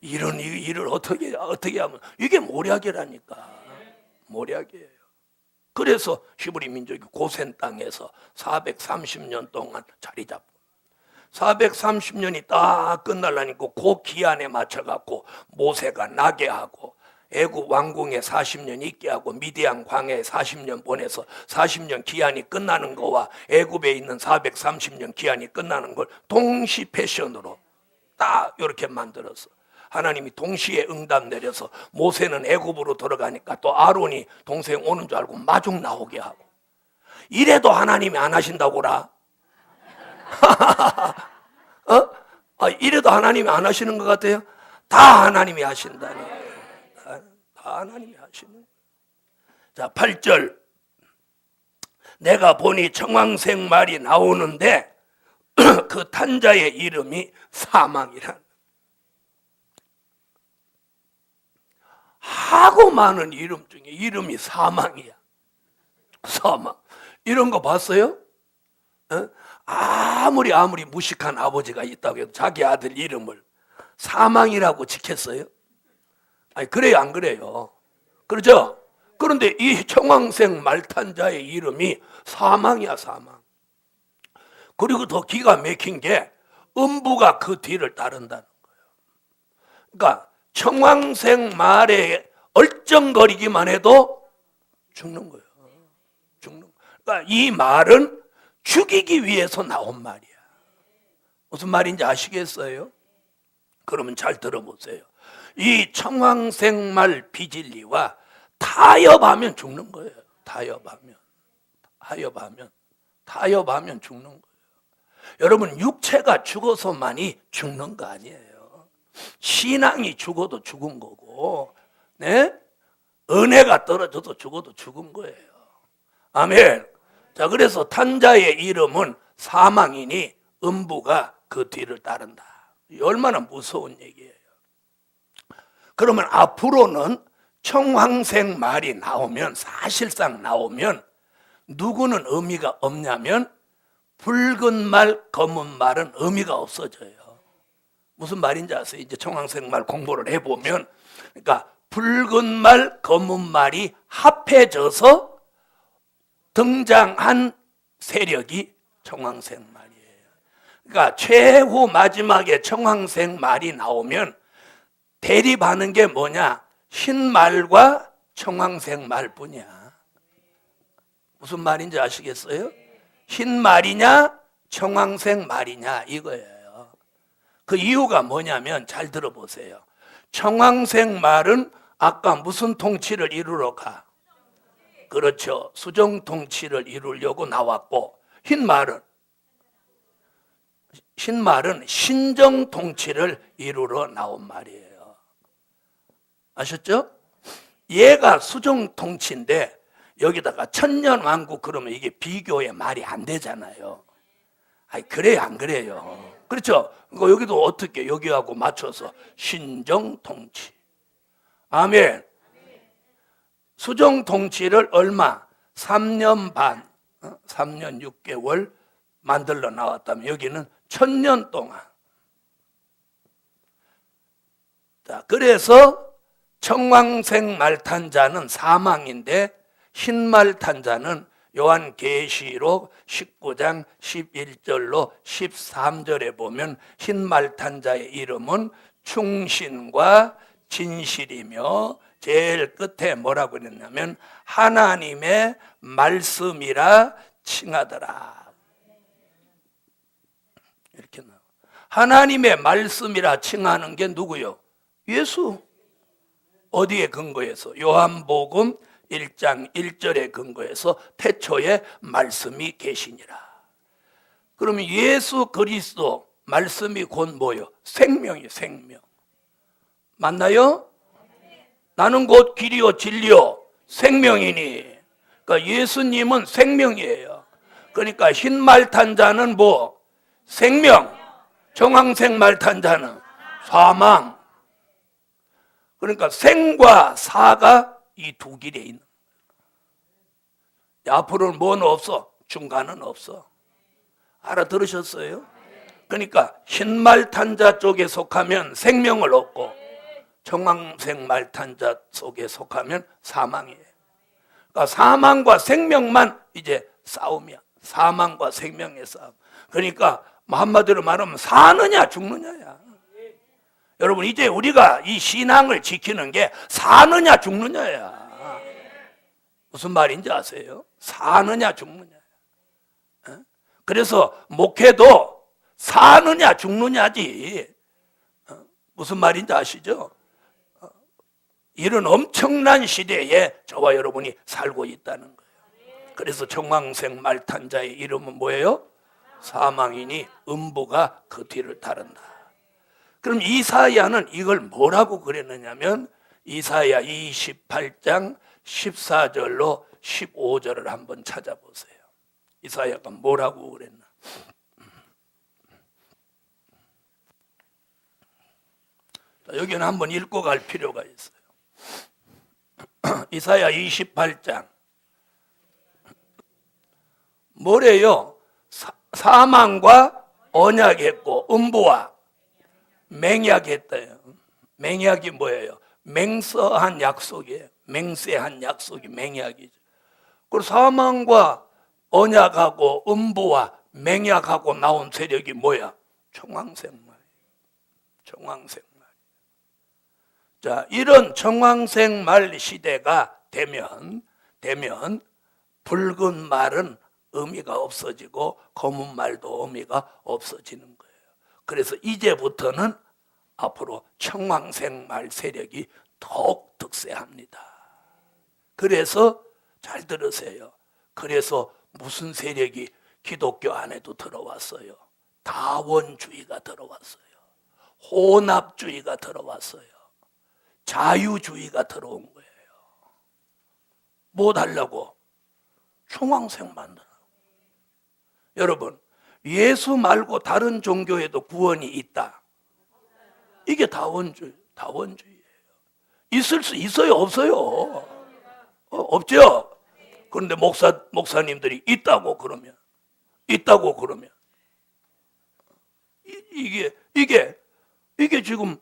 이런 일을 어떻게 하면 이게 모략이라니까. 모략이에요. 그래서 히브리 민족이 고센 땅에서 430년 동안 자리 잡고 430년이 딱 끝날라니까 그 기한에 맞춰갖고 모세가 나게 하고 애굽 왕궁에 40년 있게 하고 미디안 광야에 40년 보내서 40년 기한이 끝나는 거와 애굽에 있는 430년 기한이 끝나는 걸 동시 패션으로 딱 이렇게 만들어서 하나님이 동시에 응답 내려서 모세는 애굽으로 들어가니까 또 아론이 동생 오는 줄 알고 마중 나오게 하고 이래도 하나님이 안 하신다고라. 이래도 하나님이 안 하시는 것 같아요? 다 하나님이 하신다니. 다 하나님이 하시는 거예요. 자 8절 내가 보니 청황색 말이 나오는데 그 탄자의 이름이 사망이란 하고 많은 이름 중에 이름이 사망이야. 사망. 이런 거 봤어요? 아무리 무식한 아버지가 있다고 해도 자기 아들 이름을 사망이라고 지켰어요? 아니 그래요 안 그래요? 그렇죠? 그런데 이 청황색 말탄자의 이름이 사망이야 사망. 그리고 더 기가 막힌 게 음부가 그 뒤를 따른다는 거예요. 그러니까 청황색 말에 얼쩡거리기만 해도 죽는 거예요. 죽는 거. 그러니까 이 말은 죽이기 위해서 나온 말이야. 무슨 말인지 아시겠어요? 그러면 잘 들어보세요. 이 청황생말 비진리와 타협하면 죽는 거예요. 타협하면 죽는 거예요. 여러분, 육체가 죽어서만이 죽는 거 아니에요. 신앙이 죽어도 죽은 거고, 네? 은혜가 떨어져도 죽어도 죽은 거예요. 아멘. 자, 그래서 탄자의 이름은 사망이니 음부가 그 뒤를 따른다. 얼마나 무서운 얘기예요. 그러면 앞으로는 청황생 말이 나오면, 사실상 나오면 누구는 의미가 없냐면 붉은 말, 검은 말은 의미가 없어져요. 무슨 말인지 아세요? 이제 청황생 말 공부를 해보면, 그러니까 붉은 말, 검은 말이 합해져서 등장한 세력이 청황생 말이에요. 그러니까 최후 마지막에 청황생 말이 나오면 대립하는 게 뭐냐? 흰말과 청황생 말뿐이야. 무슨 말인지 아시겠어요? 흰말이냐 청황생 말이냐 이거예요. 그 이유가 뭐냐면 잘 들어보세요. 청황생 말은 아까 무슨 통치를 이루러 가? 그렇죠. 수정 통치를 이루려고 나왔고, 흰말은 신정 통치를 이루러 나온 말이에요. 아셨죠? 얘가 수정 통치인데 여기다가 천년왕국 그러면 이게 비교의 말이 안 되잖아요. 아니, 그래요, 안 그래요? 그렇죠? 그러니까 여기도 어떻게 여기하고 맞춰서 신정 통치. 아멘. 수정 통치를 얼마? 3년 반, 3년 6개월 만들러 나왔다면 여기는 1000년 동안. 자, 그래서 청황생 말탄자는 사망인데 흰말탄자는 요한계시록 19장 11절로 13절에 보면 흰말탄자의 이름은 충신과 진실이며 제일 끝에 뭐라고 그랬냐면 하나님의 말씀이라 칭하더라. 이렇게 나와. 하나님의 말씀이라 칭하는 게 누구요? 예수. 어디에 근거해서? 요한복음 1장 1절에 근거해서 태초에 말씀이 계시니라. 그러면 예수 그리스도 말씀이 곧 뭐요? 생명이 생명. 맞나요? 나는 곧 길이요 진리요 생명이니. 그러니까 예수님은 생명이에요. 그러니까 흰말탄자는 뭐? 생명. 정황생 말탄자는 사망. 그러니까 생과 사가 이 두 길에 있는 거예요. 앞으로는 뭐는 없어? 중간은 없어. 알아들으셨어요? 그러니까 흰말탄자 쪽에 속하면 생명을 얻고 청황생 말탄자 속에 속하면 사망이에요. 그러니까 사망과 생명만 이제 싸움이야. 사망과 생명의 싸움. 그러니까 한마디로 말하면 사느냐 죽느냐야. 여러분, 이제 우리가 이 신앙을 지키는 게 사느냐 죽느냐야. 무슨 말인지 아세요? 사느냐 죽느냐. 그래서 목회도 사느냐 죽느냐지. 무슨 말인지 아시죠? 이런 엄청난 시대에 저와 여러분이 살고 있다는 거예요. 그래서 청황생 말탄자의 이름은 뭐예요? 사망이니 음부가 그 뒤를 따른다. 그럼 이사야는 이걸 뭐라고 그랬느냐면 이사야 28장 14절로 15절을 한번 찾아보세요. 이사야가 뭐라고 그랬나? 여기는 한번 읽고 갈 필요가 있어요. 이사야 28장 뭐래요? 사망과 언약했고 음부와 맹약했대요. 맹약이 뭐예요? 맹서한 약속이에요. 맹세한 약속이 맹약이죠. 그리고 사망과 언약하고 음부와 맹약하고 나온 세력이 뭐야? 청황생말. 청황생말. 자, 이런 청황생말 시대가 되면 되면 붉은 말은 의미가 없어지고 검은 말도 의미가 없어지는 거예요. 그래서 이제부터는 앞으로 청황색 말 세력이 더욱 득세합니다. 그래서 잘 들으세요. 그래서 무슨 세력이 기독교 안에도 들어왔어요. 다원주의가 들어왔어요. 혼합주의가 들어왔어요. 자유주의가 들어온 거예요. 뭐 달라고? 청황색 만들어. 여러분, 예수 말고 다른 종교에도 구원이 있다. 이게 다원주의예요. 있을 수 있어요, 없어요? 없죠? 그런데 목사님들이 있다고 그러면 이게 지금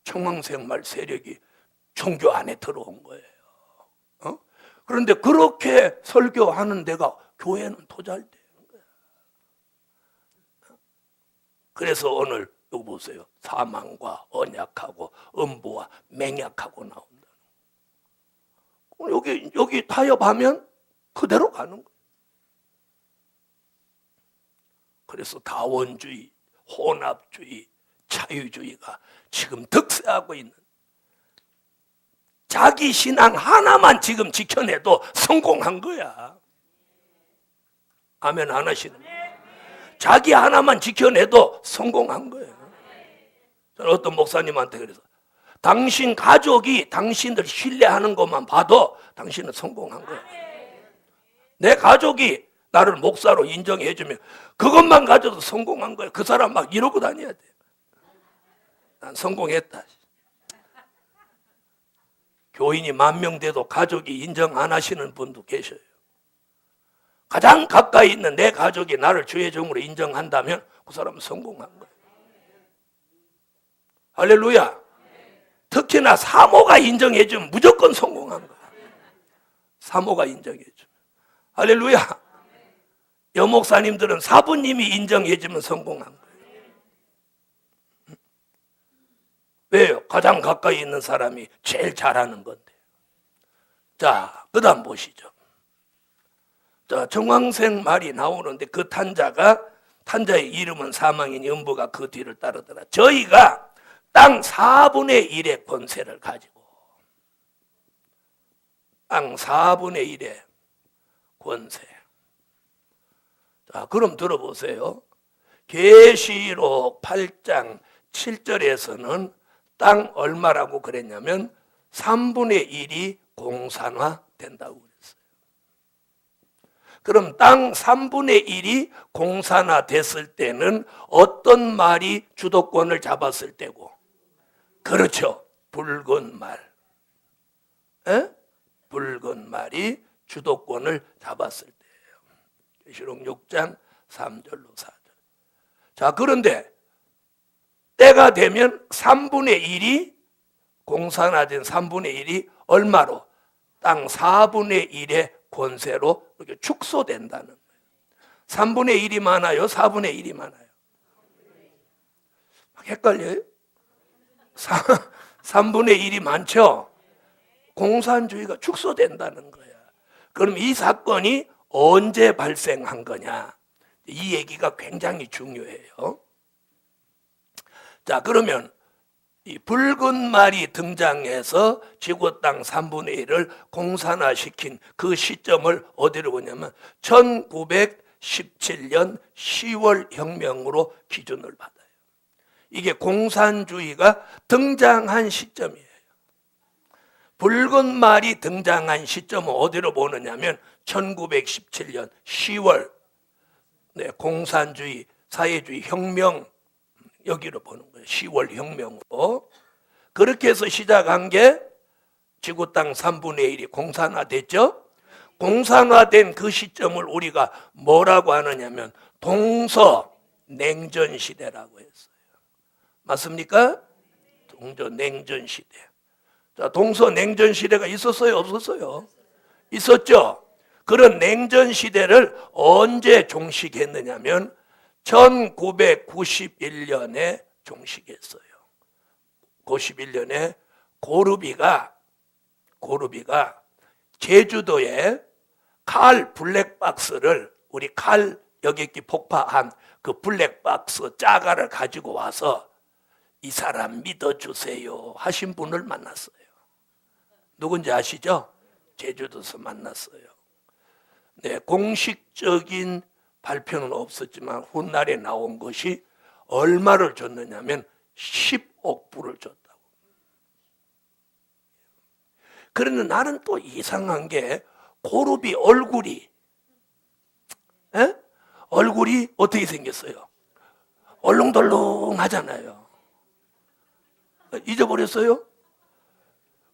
청황색 말 세력이 종교 안에 들어온 거예요. 그런데 그렇게 설교하는 데가 교회는 도잘되는 거야. 그래서 오늘 여기 보세요. 사망과 언약하고 음부와 맹약하고 나온다. 여기 타협하면 그대로 가는 거예요. 그래서 다원주의, 혼합주의, 자유주의가 지금 득세하고 있는, 자기 신앙 하나만 지금 지켜내도 성공한 거야. 아멘 안 하시는 거예요? 자기 하나만 지켜내도 성공한 거예요. 저는 어떤 목사님한테 그래서 당신 가족이 당신들 신뢰하는 것만 봐도 당신은 성공한 거야. 내 가족이 나를 목사로 인정해주면 그것만 가져도 성공한 거야. 그 사람 막 이러고 다녀야 돼. 난 성공했다. 교인이 10,000명 돼도 가족이 인정 안 하시는 분도 계셔요. 가장 가까이 있는 내 가족이 나를 주의 종으로 인정한다면 그 사람은 성공한 거예요. 할렐루야. 특히나 사모가 인정해주면 무조건 성공한 거예요. 사모가 인정해주면. 할렐루야. 여목사님들은 사부님이 인정해주면 성공한 거예요. 왜요? 가장 가까이 있는 사람이 제일 잘하는 건데. 자, 그 다음 보시죠. 자, 정황색 말이 나오는데 그 탄자의 이름은 사망이니 음부가 그 뒤를 따르더라. 저희가 땅 4분의 1의 권세를 가지고, 땅 4분의 1의 권세. 자, 그럼 들어보세요. 계시록 8장 7절에서는 땅 얼마라고 그랬냐면 3분의 1이 공산화 된다고 그랬어요. 그럼 땅 3분의 1이 공산화 됐을 때는 어떤 말이 주도권을 잡았을 때고? 그렇죠. 붉은 말. 붉은 말이 주도권을 잡았을 때예요. 계시록 6장 3절로 4절. 자, 그런데 때가 되면 3분의 1이 공산화된 3분의 1이 얼마로? 땅 4분의 1의 권세로 이렇게 축소된다는 거예요. 3분의 1이 많아요? 4분의 1이 많아요? 헷갈려요? 3분의 1이 많죠? 공산주의가 축소된다는 거야. 그럼 이 사건이 언제 발생한 거냐? 이 얘기가 굉장히 중요해요. 자, 그러면 이 붉은 말이 등장해서 지구 땅 3분의 1을 공산화시킨 그 시점을 어디로 보냐면 1917년 10월 혁명으로 기준을 받아요. 이게 공산주의가 등장한 시점이에요. 붉은 말이 등장한 시점은 어디로 보느냐면 1917년 10월 공산주의, 사회주의 혁명 여기로 보는 거예요. 10월 혁명으로. 그렇게 해서 시작한 게 지구 땅 3분의 1이 공산화됐죠. 공산화된 그 시점을 우리가 뭐라고 하느냐면 동서냉전시대라고 했어요. 맞습니까? 동서냉전시대. 자, 동서냉전시대가 있었어요? 없었어요? 있었죠. 그런 냉전시대를 언제 종식했느냐면 1991년에 종식했어요. 91년에 고르비가 제주도에 칼 블랙박스를 우리 칼 여객기 폭파한 그 블랙박스 짜가를 가지고 와서 이 사람 믿어주세요 하신 분을 만났어요. 누군지 아시죠? 제주도에서 만났어요. 네, 공식적인 발표는 없었지만 훗날에 나온 것이 얼마를 줬느냐면 10억 불을 줬다고. 그런데 나는 또 이상한 게 고르비 얼굴이 얼굴이 어떻게 생겼어요? 얼렁덜렁 하잖아요. 잊어버렸어요?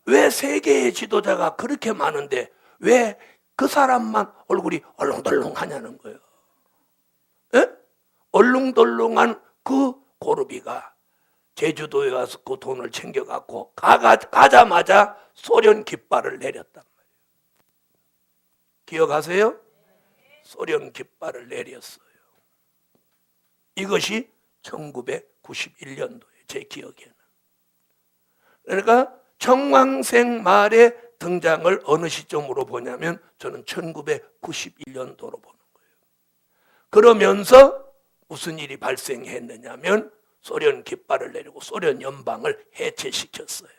왜 세계의 지도자가 그렇게 많은데 왜 그 사람만 얼굴이 얼렁덜렁 하냐는 거예요. 얼렁덜렁한 그 고르비가 제주도에 가서 그 돈을 챙겨갖고 가자마자 소련 깃발을 내렸단 말이에요. 기억하세요? 소련 깃발을 내렸어요. 이것이 1991년도에 제 기억에는. 그러니까 청왕생 말의 등장을 어느 시점으로 보냐면 저는 1991년도로 보는 거예요. 그러면서 무슨 일이 발생했느냐면 소련 깃발을 내리고 소련 연방을 해체시켰어요.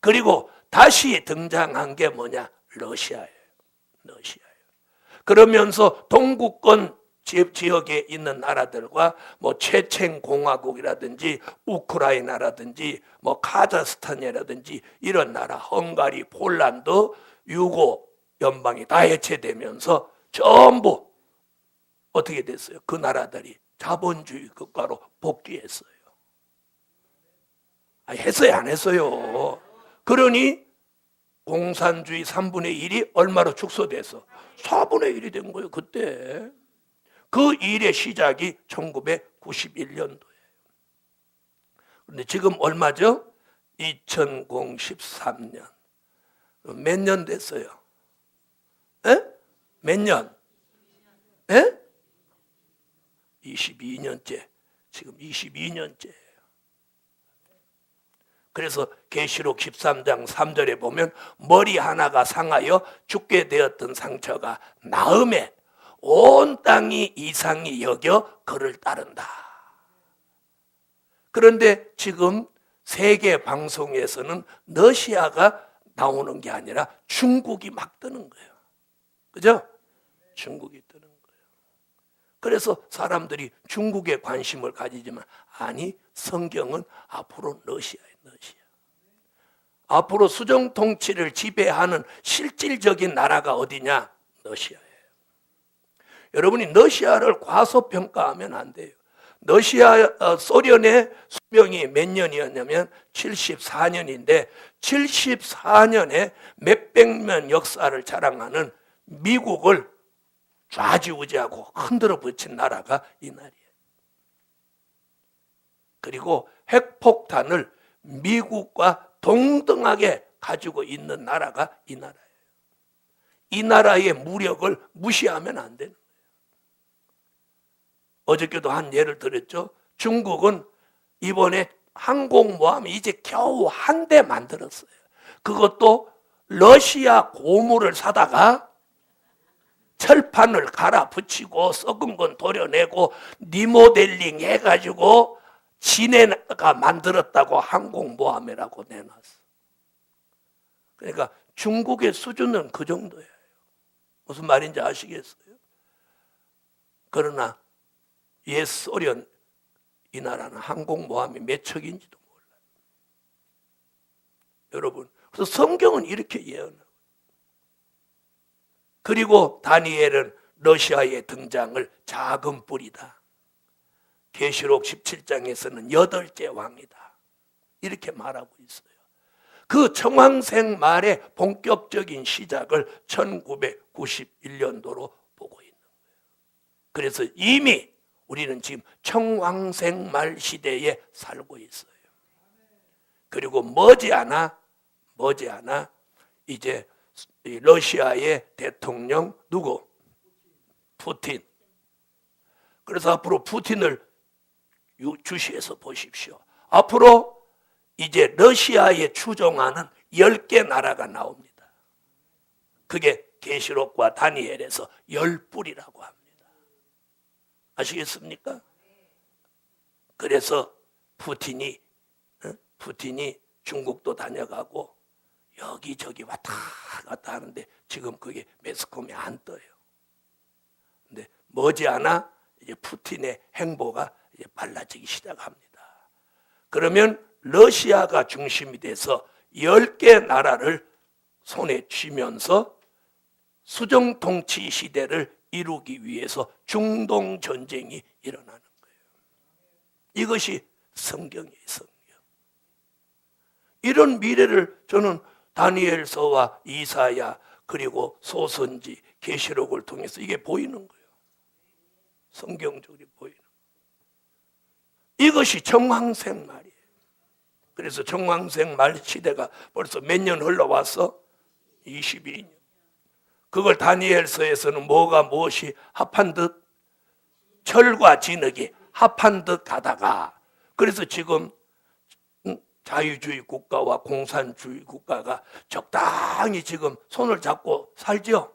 그리고 다시 등장한 게 뭐냐? 러시아예요. 그러면서 동구권 지역에 있는 나라들과 뭐 체첸 공화국이라든지 우크라이나라든지 뭐 카자흐스탄이라든지 이런 나라, 헝가리, 폴란드, 유고 연방이 다 해체되면서 전부 어떻게 됐어요? 그 나라들이 자본주의 국가로 복귀했어요. 했어요, 안 했어요? 그러니 공산주의 3분의 1이 얼마로 축소돼서 4분의 1이 된 거예요, 그때. 그 일의 시작이 1991년도예요. 그런데 지금 얼마죠? 2013년. 몇 년 됐어요? 몇 년? 22년째. 지금 22년째예요. 그래서 계시록 13장 3절에 보면 머리 하나가 상하여 죽게 되었던 상처가 나음에 온 땅이 이상히 여겨 그를 따른다. 그런데 지금 세계 방송에서는 러시아가 나오는 게 아니라 중국이 막 뜨는 거예요. 그죠? 중국이 뜨는 거예요. 그래서 사람들이 중국에 관심을 가지지만 아니, 성경은 앞으로 러시아예요. 앞으로 수정 통치를 지배하는 실질적인 나라가 어디냐? 러시아예요. 여러분이 러시아를 과소평가하면 안 돼요. 소련의 수명이 몇 년이었냐면 74년인데 74년에 몇백 년 역사를 자랑하는 미국을 좌지우지하고 흔들어 붙인 나라가 이 나라예요. 그리고 핵폭탄을 미국과 동등하게 가지고 있는 나라가 이 나라예요. 이 나라의 무력을 무시하면 안 되는 거예요. 어저께도 한 예를 들었죠. 중국은 이번에 항공모함이 이제 겨우 한 대 만들었어요. 그것도 러시아 고무를 사다가 철판을 갈아 붙이고 썩은 건 도려내고 리모델링 해가지고 지네가 만들었다고 항공모함이라고 내놨어. 그러니까 중국의 수준은 그 정도예요. 무슨 말인지 아시겠어요? 그러나 옛 소련 이 나라는 항공모함이 몇 척인지도 몰라요. 여러분, 그래서 성경은 이렇게 예언하고, 그리고 다니엘은 러시아의 등장을 작은 뿔이다. 계시록 17장에서는 8째 왕이다. 이렇게 말하고 있어요. 그 청왕생 말의 본격적인 시작을 1991년도로 보고 있는 거예요. 그래서 이미 우리는 지금 청왕생 말 시대에 살고 있어요. 그리고 머지않아 이제 러시아의 대통령 누구? 푸틴. 그래서 앞으로 푸틴을 주시해서 보십시오. 앞으로 이제 러시아에 추종하는 10개 나라가 나옵니다. 그게 계시록과 다니엘에서 10뿔이라고 합니다. 아시겠습니까? 그래서 푸틴이 중국도 다녀가고 여기저기 왔다 갔다 하는데 지금 그게 매스컴에 안 떠요. 근데 머지않아 이제 푸틴의 행보가 이제 빨라지기 시작합니다. 그러면 러시아가 중심이 돼서 10개 나라를 손에 쥐면서 수정 통치 시대를 이루기 위해서 중동 전쟁이 일어나는 거예요. 이것이 성경이에요, 성경. 이런 미래를 저는 다니엘서와 이사야 그리고 소선지, 계시록을 통해서 이게 보이는 거예요. 성경적으로 보이는 거예요. 이것이 정황생말이에요. 그래서 정황생말 시대가 벌써 몇 년 흘러왔어? 22년. 그걸 다니엘서에서는 뭐가 무엇이 합한 듯 철과 진흙이 합한 듯 가다가 그래서 지금 자유주의 국가와 공산주의 국가가 적당히 지금 손을 잡고 살죠.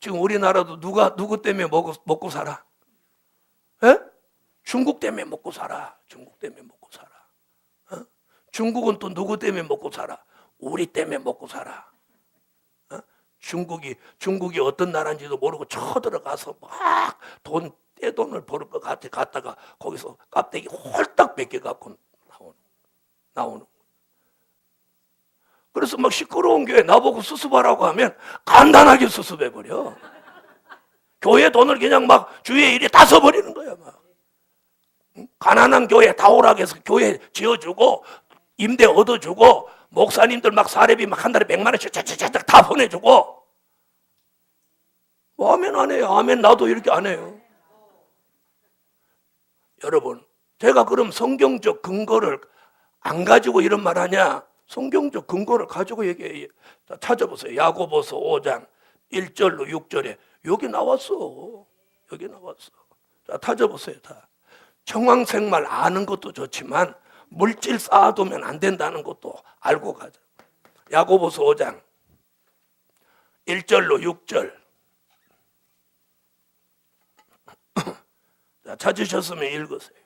지금 우리나라도 누구 때문에 먹고 살아? 에? 중국 때문에 먹고 살아. 중국 때문에 먹고 살아. 어? 중국은 또 누구 때문에 먹고 살아? 우리 때문에 먹고 살아. 어? 중국이 어떤 나라인지도 모르고 쳐들어가서 막 떼돈을 벌을 것 같아 갔다가 거기서 껍데기 홀딱 벗겨갖고 나오는. 그래서 막 시끄러운 교회 나보고 수습하라고 하면 간단하게 수습해버려. 교회 돈을 그냥 막 주위에 이리 다 써버리는 거야. 막. 가난한 교회 다 오라고 해서 교회 지어주고 임대 얻어주고 목사님들 막 사례비 막 한 달에 100만 원씩 짜짜짜짜 다 보내주고. 뭐 아멘 안 해요. 아멘 나도 이렇게 안 해요. 여러분 제가 그럼 성경적 근거를 안 가지고 이런 말 하냐? 성경적 근거를 가지고 얘기해. 자, 찾아보세요. 야고보서 5장 1절로 6절에 여기 나왔어. 여기 나왔어. 자, 찾아보세요. 다. 정황생말 아는 것도 좋지만 물질 쌓아두면 안 된다는 것도 알고 가자. 야고보서 5장 1절로 6절. 자, 찾으셨으면 읽으세요.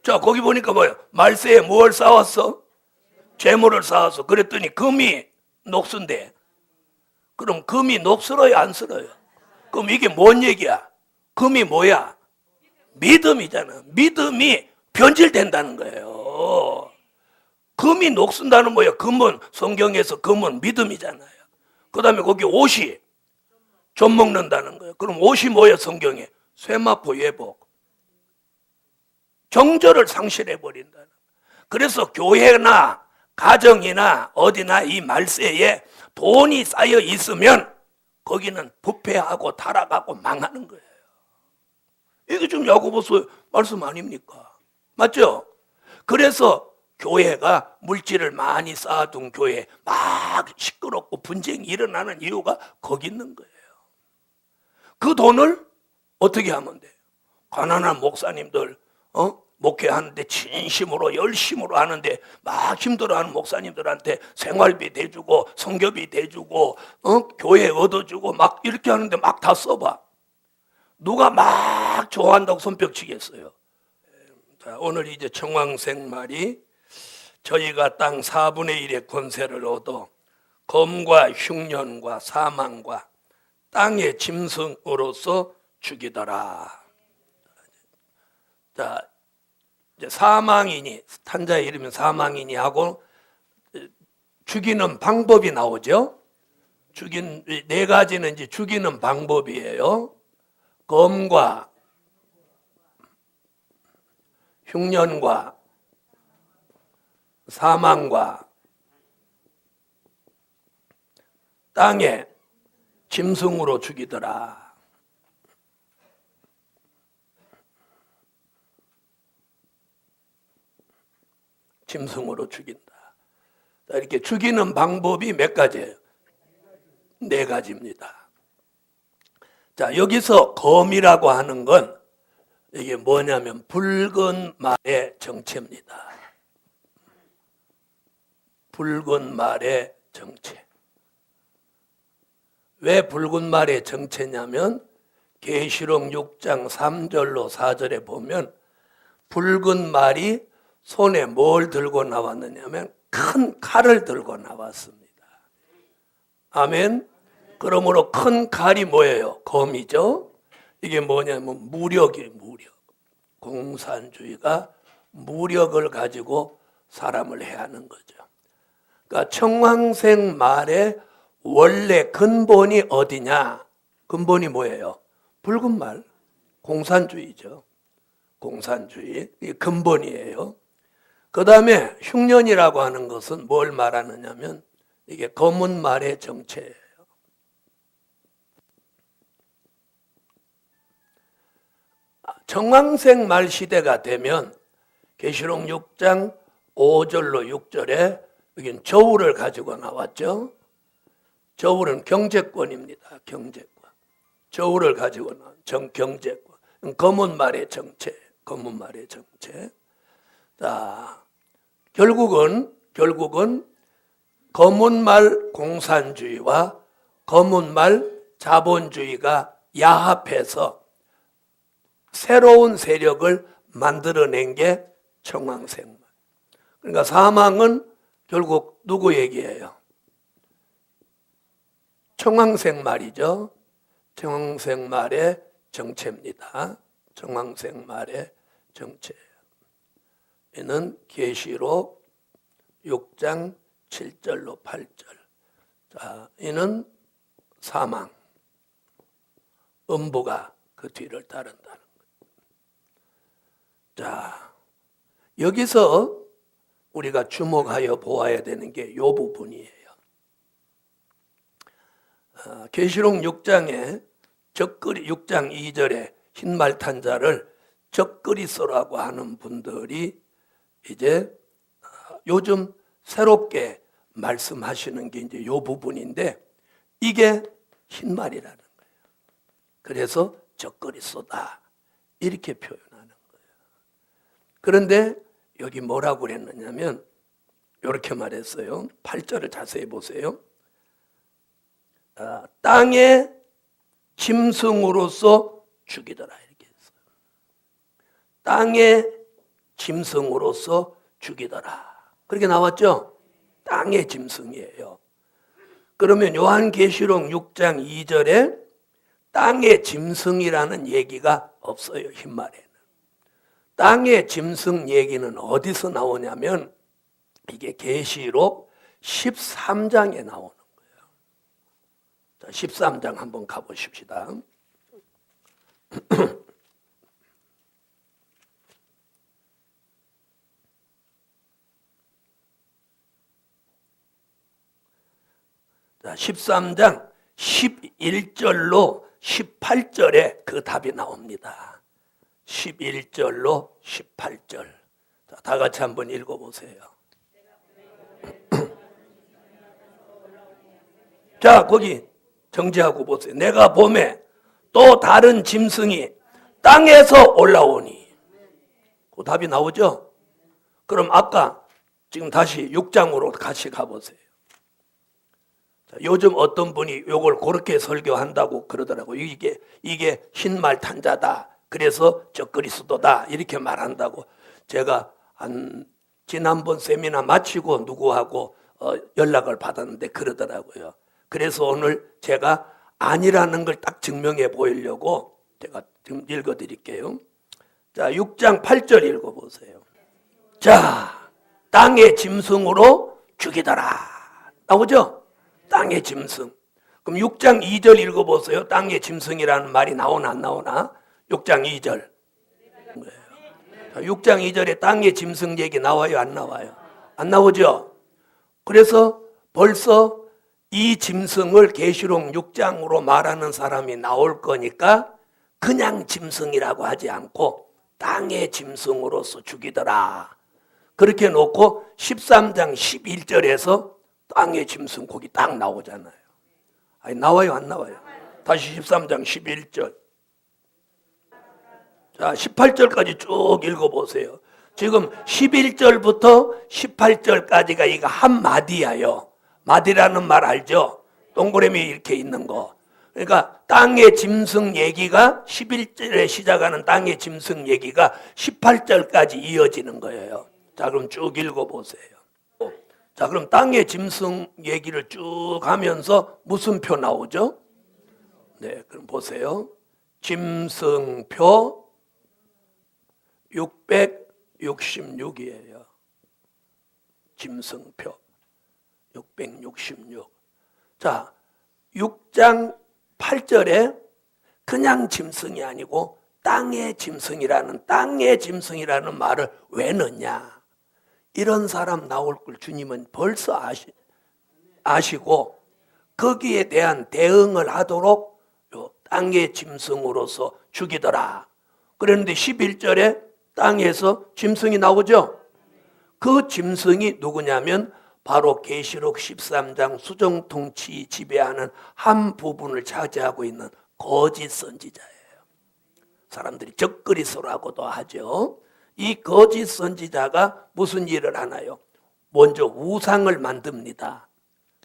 자, 거기 보니까 뭐예요? 말세에 뭘 쌓았어? 재물을 쌓았어. 그랬더니 금이 녹슨데. 그럼 금이 녹슬어요, 안 슬어요? 그럼 이게 뭔 얘기야? 금이 뭐야? 믿음이잖아. 믿음이 변질된다는 거예요. 금이 녹슨다는 뭐예요? 금은 성경에서 금은 믿음이잖아요. 그 다음에 거기 옷이 좀 먹는다는 거예요. 그럼 옷이 뭐예요, 성경에? 쇠마포 예복. 정절을 상실해버린다는. 그래서 교회나 가정이나 어디나 이 말세에 돈이 쌓여 있으면 거기는 부패하고 타락하고 망하는 거예요. 이게 지금 야고보서 말씀 아닙니까? 맞죠? 그래서 교회가 물질을 많이 쌓아둔 교회 막 시끄럽고 분쟁이 일어나는 이유가 거기 있는 거예요. 그 돈을 어떻게 하면 돼요? 가난한 목사님들 목회하는데 진심으로 열심으로 하는데 막 힘들어하는 목사님들한테 생활비 대주고 성교비 대주고 교회 얻어주고 막 이렇게 하는데 막 다 써봐. 누가 막 좋아한다고 손뼉치겠어요. 자, 오늘 이제 정황생말이 저희가 땅 4분의 1의 권세를 얻어 검과 흉년과 사망과 땅의 짐승으로서 죽이더라. 자, 이제 사망이니 탄자의 이름은 사망이니 하고 죽이는 방법이 나오죠. 죽인 네 가지는 이제 죽이는 방법이에요. 검과 흉년과 사망과 땅에 짐승으로 죽이더라. 짐승으로 죽인다. 이렇게 죽이는 방법이 몇 가지예요? 네 가지입니다. 자, 여기서 검이라고 하는 건 이게 뭐냐면 붉은 말의 정체입니다. 붉은 말의 정체. 왜 붉은 말의 정체냐면 계시록 6장 3절로 4절에 보면 붉은 말이 손에 뭘 들고 나왔느냐면 큰 칼을 들고 나왔습니다. 아멘. 그러므로 큰 칼이 뭐예요? 검이죠. 이게 뭐냐면 무력이에요. 무력. 공산주의가 무력을 가지고 사람을 해하는 거죠. 그러니까 청황색 말의 원래 근본이 어디냐? 근본이 뭐예요? 붉은 말. 공산주의죠. 공산주의. 이게 근본이에요. 그 다음에 흉년이라고 하는 것은 뭘 말하느냐면 이게 검은 말의 정체예요. 청황색 말 시대가 되면 계시록 6장 5절로 6절에 여긴 저울을 가지고 나왔죠. 저울은 경제권입니다. 경제권. 저울을 가지고 나온 경제권. 검은 말의 정체. 검은 말의 정체. 자, 결국은 검은 말 공산주의와 검은 말 자본주의가 야합해서 새로운 세력을 만들어낸 게 청황색 말. 그러니까 사망은 결국 누구 얘기예요? 청황색 말이죠. 청황색 말의 정체입니다. 청황색 말의 정체예요. 이는 계시록 6장 7절로 8절. 자, 이는 사망. 음부가 그 뒤를 따른다는 거예요. 자, 여기서 우리가 주목하여 보아야 되는 게 이 부분이에요. 계시록 6장에 6장 2절에 흰말 탄 자를 적그리스도라고 하는 분들이 이제 요즘 새롭게 말씀하시는 게 이제 이 부분인데 이게 흰말이라는 거예요. 그래서 적그리스도다 이렇게 표현하는 거예요. 그런데 여기 뭐라고 그랬느냐면 이렇게 말했어요. 8절을 자세히 보세요. 땅의 짐승으로서 죽이더라 이렇게 했어요. 땅의 짐승으로서 죽이더라. 그렇게 나왔죠? 땅의 짐승이에요. 그러면 요한계시록 6장 2절에 땅의 짐승이라는 얘기가 없어요. 흰말에는. 땅의 짐승 얘기는 어디서 나오냐면 이게 계시록 13장에 나오는 거예요. 자, 13장 한번 가보십시다. 자, 13장 11절로 18절에 그 답이 나옵니다. 11절로 18절. 자, 다 같이 한번 읽어보세요. 자, 거기 정지하고 보세요. 내가 봄에 또 다른 짐승이 땅에서 올라오니. 그 답이 나오죠? 그럼 아까 지금 다시 6장으로 같이 가보세요. 자, 요즘 어떤 분이 요걸 그렇게 설교한다고 그러더라고요. 이게 흰말 탄자다. 그래서 적그리스도다. 이렇게 말한다고. 제가 지난번 세미나 마치고 누구하고 연락을 받았는데 그러더라고요. 그래서 오늘 제가 아니라는 걸 딱 증명해 보이려고 제가 지금 읽어드릴게요. 자, 6장 8절 읽어보세요. 자, 땅의 짐승으로 죽이더라. 나오죠? 땅의 짐승. 그럼 6장 2절 읽어보세요. 땅의 짐승이라는 말이 나오나 안 나오나? 6장 2절. 6장 2절에 땅의 짐승 얘기 나와요? 안 나와요? 안 나오죠? 그래서 벌써 이 짐승을 계시록 6장으로 말하는 사람이 나올 거니까 그냥 짐승이라고 하지 않고 땅의 짐승으로서 죽이더라. 그렇게 놓고 13장 11절에서 땅의 짐승 거기 딱 나오잖아요. 아니, 나와요? 안 나와요? 다시 13장 11절. 자, 18절까지 쭉 읽어보세요. 지금 11절부터 18절까지가 이거 한 마디야요. 마디라는 말 알죠? 동그라미 이렇게 있는 거. 그러니까 땅의 짐승 얘기가 11절에 시작하는 땅의 짐승 얘기가 18절까지 이어지는 거예요. 자, 그럼 쭉 읽어보세요. 자, 그럼 땅의 짐승 얘기를 쭉 하면서 무슨 표 나오죠? 네, 그럼 보세요. 짐승표 666이에요. 짐승표 666. 자, 6장 8절에 그냥 짐승이 아니고 땅의 짐승이라는 말을 왜 넣냐? 이런 사람 나올 걸 주님은 벌써 아시고 거기에 대한 대응을 하도록 요 땅의 짐승으로서 죽이더라. 그런데 11절에 땅에서 짐승이 나오죠? 그 짐승이 누구냐면 바로 계시록 13장 수정통치 지배하는 한 부분을 차지하고 있는 거짓 선지자예요. 사람들이 적그리스도라고도 하죠. 이 거짓 선지자가 무슨 일을 하나요? 먼저 우상을 만듭니다.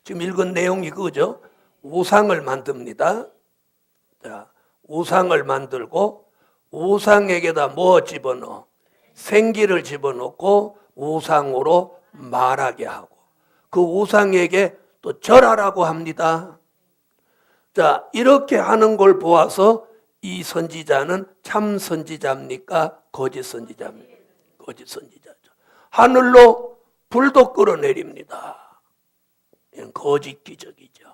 지금 읽은 내용이 그거죠? 우상을 만듭니다. 자, 우상을 만들고 우상에게다 뭐 집어넣어? 생기를 집어넣고 우상으로 말하게 하고 그 우상에게 또 절하라고 합니다. 자, 이렇게 하는 걸 보아서 이 선지자는 참 선지자입니까? 거짓 선지자입니까? 거짓 선지자죠. 하늘로 불도 끌어내립니다. 이건 거짓 기적이죠.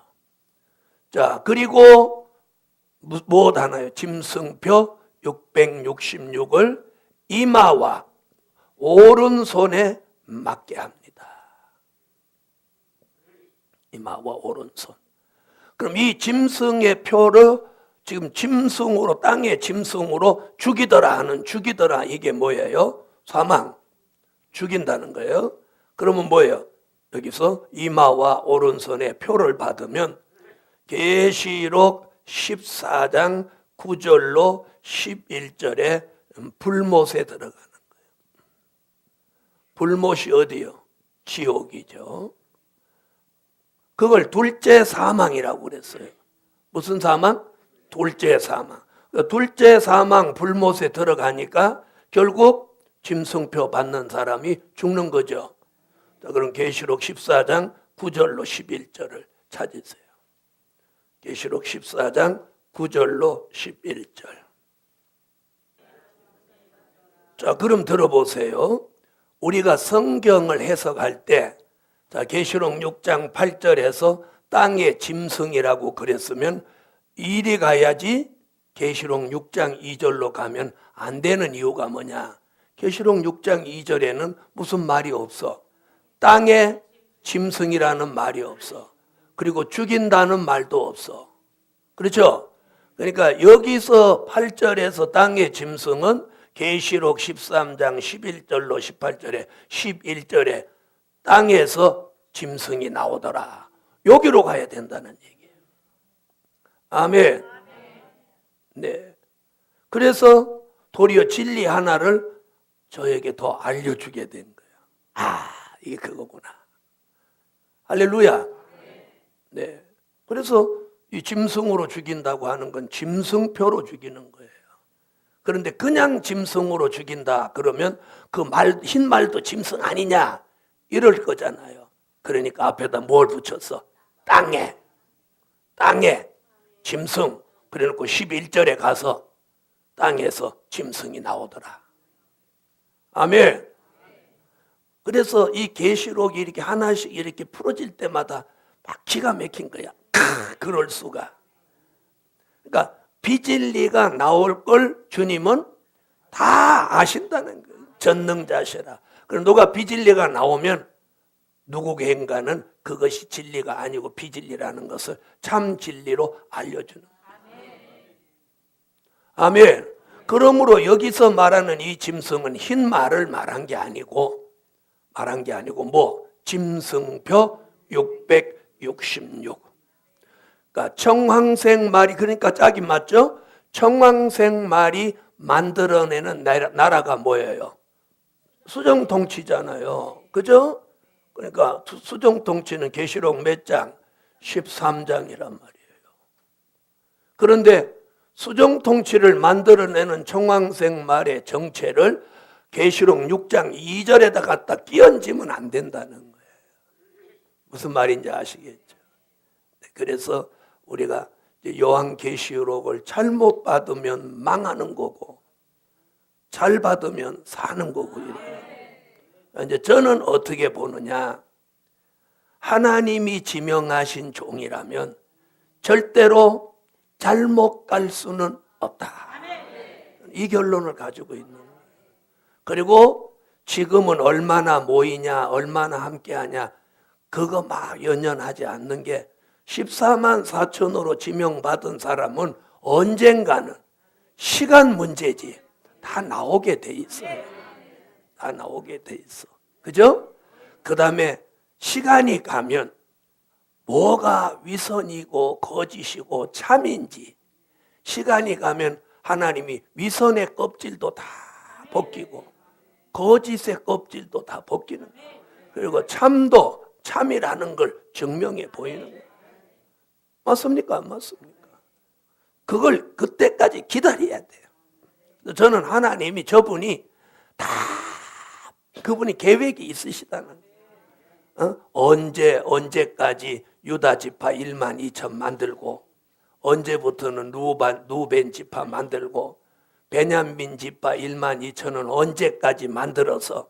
자, 그리고 무엇 하나요? 짐승표 666을 이마와 오른손에 맞게 합니다. 이마와 오른손. 그럼 이 짐승의 표를 지금 짐승으로 땅의 짐승으로 죽이더라 하는 죽이더라 이게 뭐예요? 사망. 죽인다는 거예요. 그러면 뭐예요? 여기서 이마와 오른손에 표를 받으면 계시록 14장 9절로 11절에 불못에 들어가는 거예요. 불못이 어디요? 지옥이죠. 그걸 둘째 사망이라고 그랬어요. 무슨 사망? 둘째 사망. 둘째 사망 불못에 들어가니까 결국 짐승표 받는 사람이 죽는 거죠. 자, 그럼 계시록 14장 9절로 11절을 찾으세요. 계시록 14장 9절로 11절. 자, 그럼 들어보세요. 우리가 성경을 해석할 때 자, 계시록 6장 8절에서 땅의 짐승이라고 그랬으면 이리 가야지 계시록 6장 2절로 가면 안 되는 이유가 뭐냐? 계시록 6장 2절에는 무슨 말이 없어. 땅의 짐승이라는 말이 없어. 그리고 죽인다는 말도 없어. 그렇죠? 그러니까 여기서 8절에서 땅의 짐승은 계시록 13장 11절로 18절에 11절에 땅에서 짐승이 나오더라. 여기로 가야 된다는 얘기예요. 아멘. 네. 그래서 도리어 진리 하나를 저에게 더 알려주게 된 거예요. 아, 이게 그거구나. 할렐루야. 네. 그래서 이 짐승으로 죽인다고 하는 건 짐승표로 죽이는 거예요. 그런데 그냥 짐승으로 죽인다 그러면 그 말, 흰 말도 짐승 아니냐? 이럴 거잖아요. 그러니까 앞에다 뭘 붙였어? 땅에 짐승. 그래놓고 11절에 가서 땅에서 짐승이 나오더라. 아멘. 그래서 이 계시록이 이렇게 하나씩 이렇게 풀어질 때마다 막 기가 막힌 거야. 그럴 수가. 그러니까 비진리가 나올 걸 주님은 다 아신다는 거예요. 전능자시라. 그럼 누가 비진리가 나오면 누구에겐가는 그것이 진리가 아니고 비진리라는 것을 참 진리로 알려주는 거예요. 아멘. 그러므로 여기서 말하는 이 짐승은 흰 말을 말한 게 아니고 뭐 짐승표 666. 그러니까 청황색 말이 그러니까 짝이 맞죠? 청황색 말이 만들어내는 나라가 뭐예요? 수정통치잖아요. 그죠? 그러니까 수정통치는 계시록 몇 장? 13장이란 말이에요. 그런데 수정통치를 만들어내는 총왕생 말의 정체를 계시록 6장 2절에다 갖다 끼얹으면 안 된다는 거예요. 무슨 말인지 아시겠죠? 그래서 우리가 요한계시록을 잘못 받으면 망하는 거고 잘 받으면 사는 거고 이래요. 이제 저는 어떻게 보느냐? 하나님이 지명하신 종이라면 절대로 잘못 갈 수는 없다. 이 결론을 가지고 있는 거예요. 그리고 지금은 얼마나 모이냐, 얼마나 함께하냐, 그거 막 연연하지 않는 게 14만 4천으로 지명받은 사람은 언젠가는 시간 문제지 다 나오게 돼 있어요. 다 나오게 돼 있어. 그죠? 그 다음에 시간이 가면 뭐가 위선이고 거짓이고 참인지 시간이 가면 하나님이 위선의 껍질도 다 벗기고 거짓의 껍질도 다 벗기는 거예요. 그리고 참도 참이라는 걸 증명해 보이는 거예요. 맞습니까? 안 맞습니까? 그걸 그때까지 기다려야 돼요. 저는 하나님이 저분이 다 그분이 계획이 있으시다는 거예요. 언제까지 유다 지파 1만 2천 만들고 언제부터는 루벤 지파 만들고 베냐민 지파 1만 2천은 언제까지 만들어서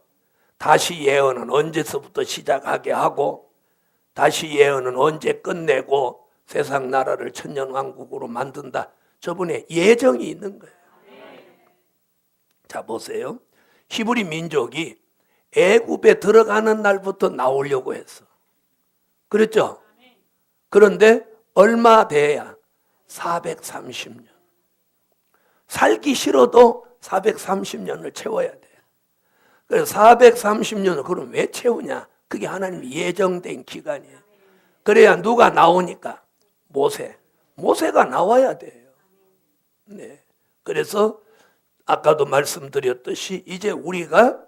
다시 예언은 언제서부터 시작하게 하고 다시 예언은 언제 끝내고 세상 나라를 천년왕국으로 만든다. 저분의 예정이 있는 거예요. 자 보세요. 히브리 민족이 애굽에 들어가는 날부터 나오려고 했어. 그랬죠? 그런데 얼마 돼야? 430년. 살기 싫어도 430년을 채워야 돼. 그래서 430년을 그럼 왜 채우냐? 그게 하나님이 예정된 기간이에요. 그래야 누가 나오니까? 모세가 나와야 돼요. 네. 그래서 아까도 말씀드렸듯이 이제 우리가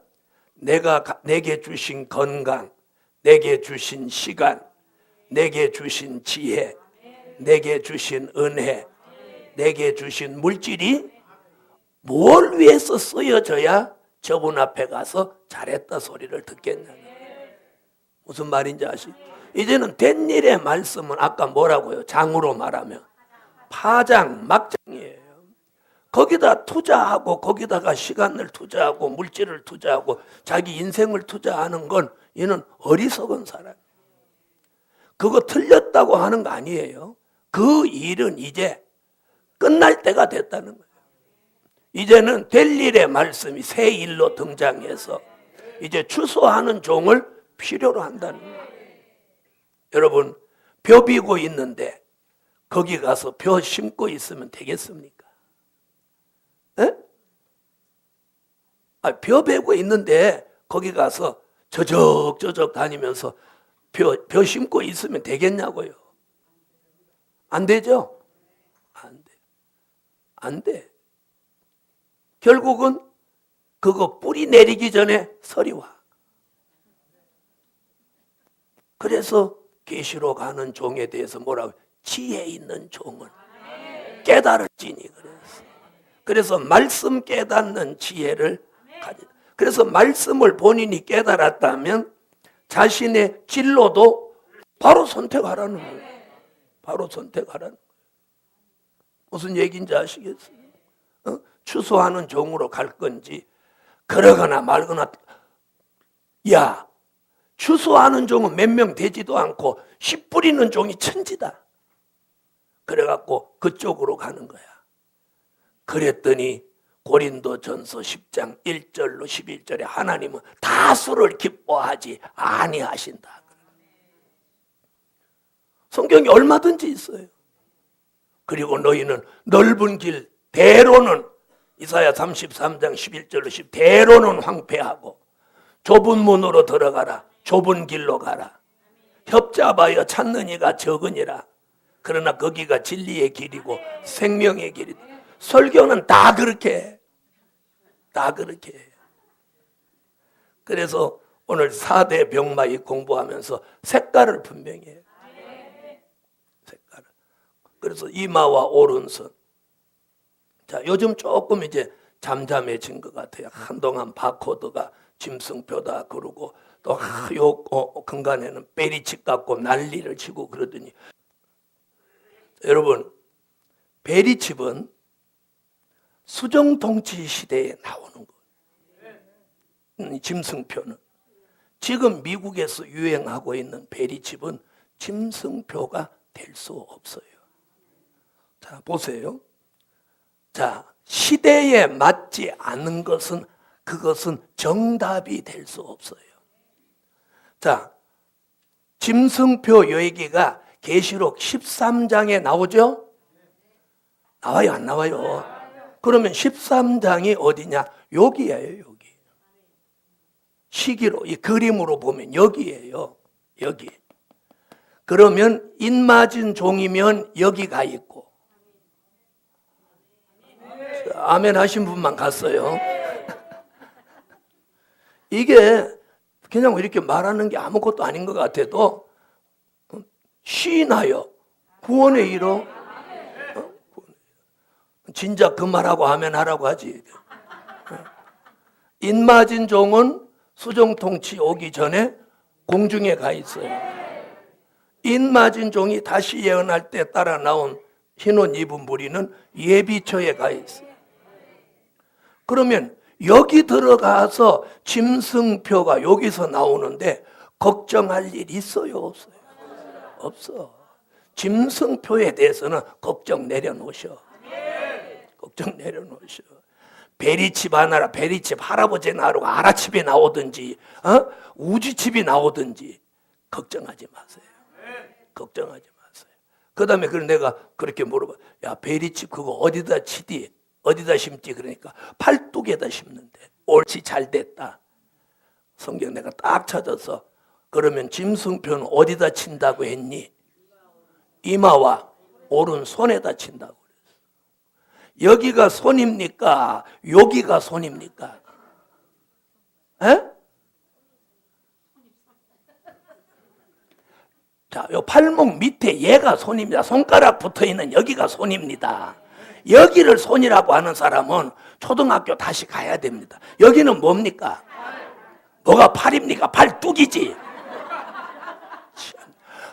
내게 주신 건강, 내게 주신 시간, 내게 주신 지혜, 내게 주신 은혜, 내게 주신 물질이 뭘 위해서 쓰여져야 저분 앞에 가서 잘했다 소리를 듣겠냐는 무슨 말인지 아시죠? 이제는 된 일의 말씀은 아까 뭐라고요? 장으로 말하면 파장, 막장이에요. 거기다 투자하고 거기다가 시간을 투자하고 물질을 투자하고 자기 인생을 투자하는 건 이는 어리석은 사람. 그거 틀렸다고 하는 거 아니에요. 그 일은 이제 끝날 때가 됐다는 거예요. 이제는 될 일의 말씀이 새 일로 등장해서 이제 추수하는 종을 필요로 한다는 거예요. 여러분 벼 비고 있는데 거기 가서 벼 심고 있으면 되겠습니까? 에? 벼 베고 있는데 거기 가서 저적저적 다니면서 벼 심고 있으면 되겠냐고요? 안 되죠? 안 돼. 안 돼. 결국은 그거 뿌리 내리기 전에 설이 와. 그래서 계시록 하는 종에 대해서 뭐라고? 지혜 있는 종은 깨달을지니 그랬어. 그래서 말씀 깨닫는 지혜를 가지. 그래서 말씀을 본인이 깨달았다면 자신의 진로도 바로 선택하라는 거예요. 바로 선택하라는 거예요. 무슨 얘기인지 아시겠어요? 추수하는 종으로 갈 건지 그러거나 말거나. 야, 추수하는 종은 몇 명 되지도 않고 씨 뿌리는 종이 천지다. 그래갖고 그쪽으로 가는 거야. 그랬더니 고린도전서 10장 1절로 11절에 하나님은 다수를 기뻐하지 아니하신다. 성경이 얼마든지 있어요. 그리고 너희는 넓은 길 대로는 이사야 33장 11절로 10 대로는 황폐하고 좁은 문으로 들어가라. 좁은 길로 가라. 협잡하여 찾는 이가 적으니라. 그러나 거기가 진리의 길이고 생명의 길이다. 설교는 다 그렇게 해. 다 그렇게 해. 그래서 오늘 4대 병마이 공부하면서 색깔을 분명히 해요. 그래서 이마와 오른손. 자, 요즘 조금 이제 잠잠해진 것 같아요. 한동안 바코드가 짐승표다 그러고 또 요 근간에는 베리칩 갖고 난리를 치고 그러더니, 여러분, 베리칩은 수정통치 시대에 나오는 거예요. 짐승표는. 지금 미국에서 유행하고 있는 베리칩은 짐승표가 될 수 없어요. 자, 보세요. 자, 시대에 맞지 않는 것은 그것은 정답이 될 수 없어요. 자, 짐승표 얘기가 계시록 13장에 나오죠? 나와요, 안 나와요? 그러면 13장이 어디냐? 여기예요, 여기. 시기로, 이 그림으로 보면 여기예요, 여기. 그러면 인맞은 종이면 여기가 있고. 아멘 하신 분만 갔어요. 이게 그냥 이렇게 말하는 게 아무것도 아닌 것 같아도 시나요. 구원의 이로. 진작 그 말하고 아멘 하라고 하지. 인맞은 종은 수정통치 오기 전에 공중에 가 있어요. 인맞은 종이 다시 예언할 때 따라 나온 흰옷 입은 무리는 예비처에 가 있어요. 그러면 여기 들어가서 짐승표가 여기서 나오는데 걱정할 일 있어요, 없어요? 없어. 짐승표에 대해서는 걱정 내려놓으셔. 걱정 내려놓으셔. 베리칩 하나라, 베리칩 할아버지 나라고 아라칩이 나오든지 우주칩이 나오든지 걱정하지 마세요. 걱정하지 마세요. 그 다음에 내가 그렇게 물어봐. 야, 베리칩 그거 어디다 치디? 어디다 심지? 그러니까 팔뚝에다 심는데. 옳지, 잘 됐다. 성경 내가 딱 찾아서 그러면 짐승표는 어디다 친다고 했니? 이마와 오른손에다 친다고 그랬어. 여기가 손입니까? 여기가 손입니까? 에? 자, 요 팔목 밑에 얘가 손입니다. 손가락 붙어 있는 여기가 손입니다. 여기를 손이라고 하는 사람은 초등학교 다시 가야 됩니다. 여기는 뭡니까? 뭐가 팔입니까? 팔뚝이지.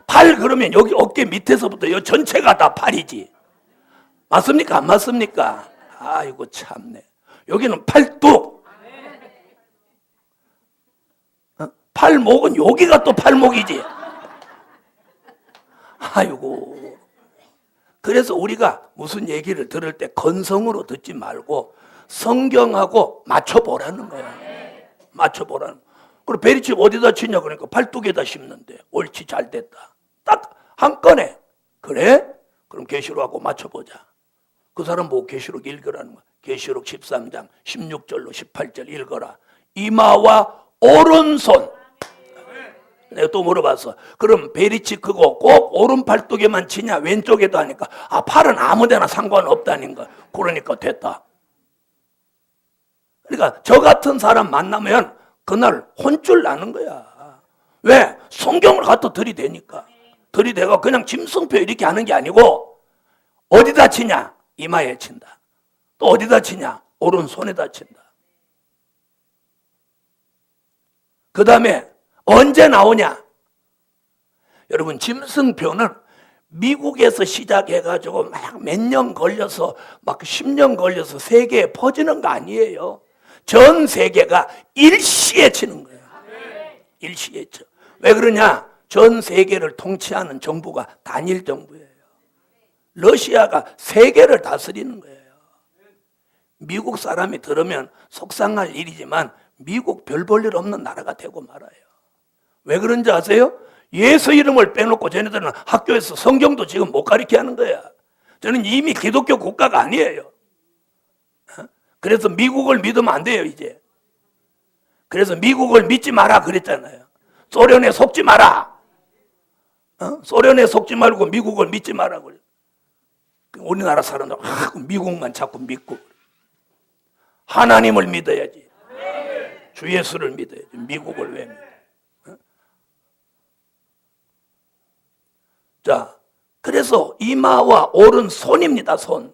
팔 그러면 여기 어깨 밑에서부터 여 전체가 다 팔이지. 맞습니까? 안 맞습니까? 아이고 참네. 여기는 팔뚝. 팔목은 여기가 또 팔목이지. 아이고. 그래서 우리가 무슨 얘기를 들을 때 건성으로 듣지 말고 성경하고 맞춰보라는 거야. 맞춰보라는 거야. 그리고 베리칩 어디다 치냐 그러니까 팔뚝에다 심는데. 옳지, 잘 됐다. 딱 한 건에. 그래? 그럼 계시록하고 맞춰보자. 그 사람 보고 계시록 읽으라는 거야. 계시록 13장 16절로 18절 읽어라. 이마와 오른손. 내가 또 물어봤어. 그럼 베리칩 그거 꼭 오른 팔뚝에만 치냐 왼쪽에도 하니까 팔은 아무데나 상관없다는 거야. 그러니까 됐다. 그러니까 저 같은 사람 만나면 그날 혼쭐 나는 거야. 왜? 성경을 갖다 들이대니까. 들이대가 그냥 짐승표 이렇게 하는 게 아니고 어디다 치냐? 이마에 친다. 또 어디다 치냐? 오른손에다 친다. 그 다음에 언제 나오냐? 여러분, 짐승표는 미국에서 시작해가지고 막 몇 년 걸려서 막 10년 걸려서 세계에 퍼지는 거 아니에요. 전 세계가 일시에 치는 거예요. 일시에 쳐. 왜 그러냐? 전 세계를 통치하는 정부가 단일 정부예요. 러시아가 세계를 다스리는 거예요. 미국 사람이 들으면 속상할 일이지만 미국 별 볼 일 없는 나라가 되고 말아요. 왜 그런지 아세요? 예수 이름을 빼놓고 쟤네들은 학교에서 성경도 지금 못 가르치게 하는 거야. 저는 이미 기독교 국가가 아니에요. 그래서 미국을 믿으면 안 돼요, 이제. 그래서 미국을 믿지 마라 그랬잖아요. 소련에 속지 마라. 소련에 속지 말고 미국을 믿지 마라 그래. 우리나라 사람들 미국만 자꾸 믿고. 하나님을 믿어야지. 주 예수를 믿어야지. 미국을 왜 믿어? 자, 그래서 이마와 오른손입니다. 손.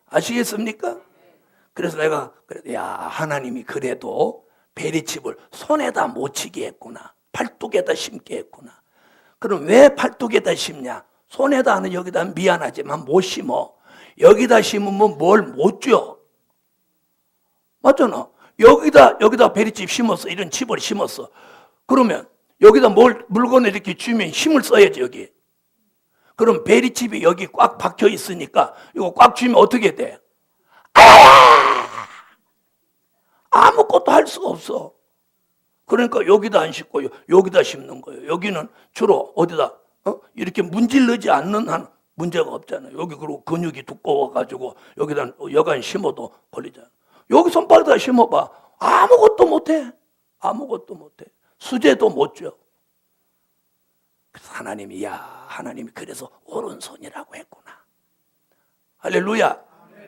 아시겠습니까? 그래서 내가 야, 하나님이 그래도 베리칩을 손에다 못 치게 했구나. 팔뚝에다 심게 했구나. 그럼 왜 팔뚝에다 심냐? 손에다 하는 여기다 미안하지만 못 심어. 여기다 심으면 뭘 못 줘. 맞잖아. 여기다 베리칩 심었어. 이런 칩을 심었어. 그러면 여기다 물건을 이렇게 쥐면 힘을 써야지, 여기. 그럼 베리칩이 여기 꽉 박혀 있으니까 이거 꽉 쥐면 어떻게 돼? 아무것도 할 수가 없어. 그러니까 여기다 안 심고 여기다 심는 거예요. 여기는 주로 어디다 이렇게 문질르지 않는 한 문제가 없잖아요. 여기 그리고 근육이 두꺼워가지고 여기다 여간 심어도 걸리잖아. 여기 손바닥에다 심어봐. 아무것도 못해. 아무것도 못해. 수제도 못 줘. 그래서 하나님이 그래서 오른손이라고 했구나. 할렐루야.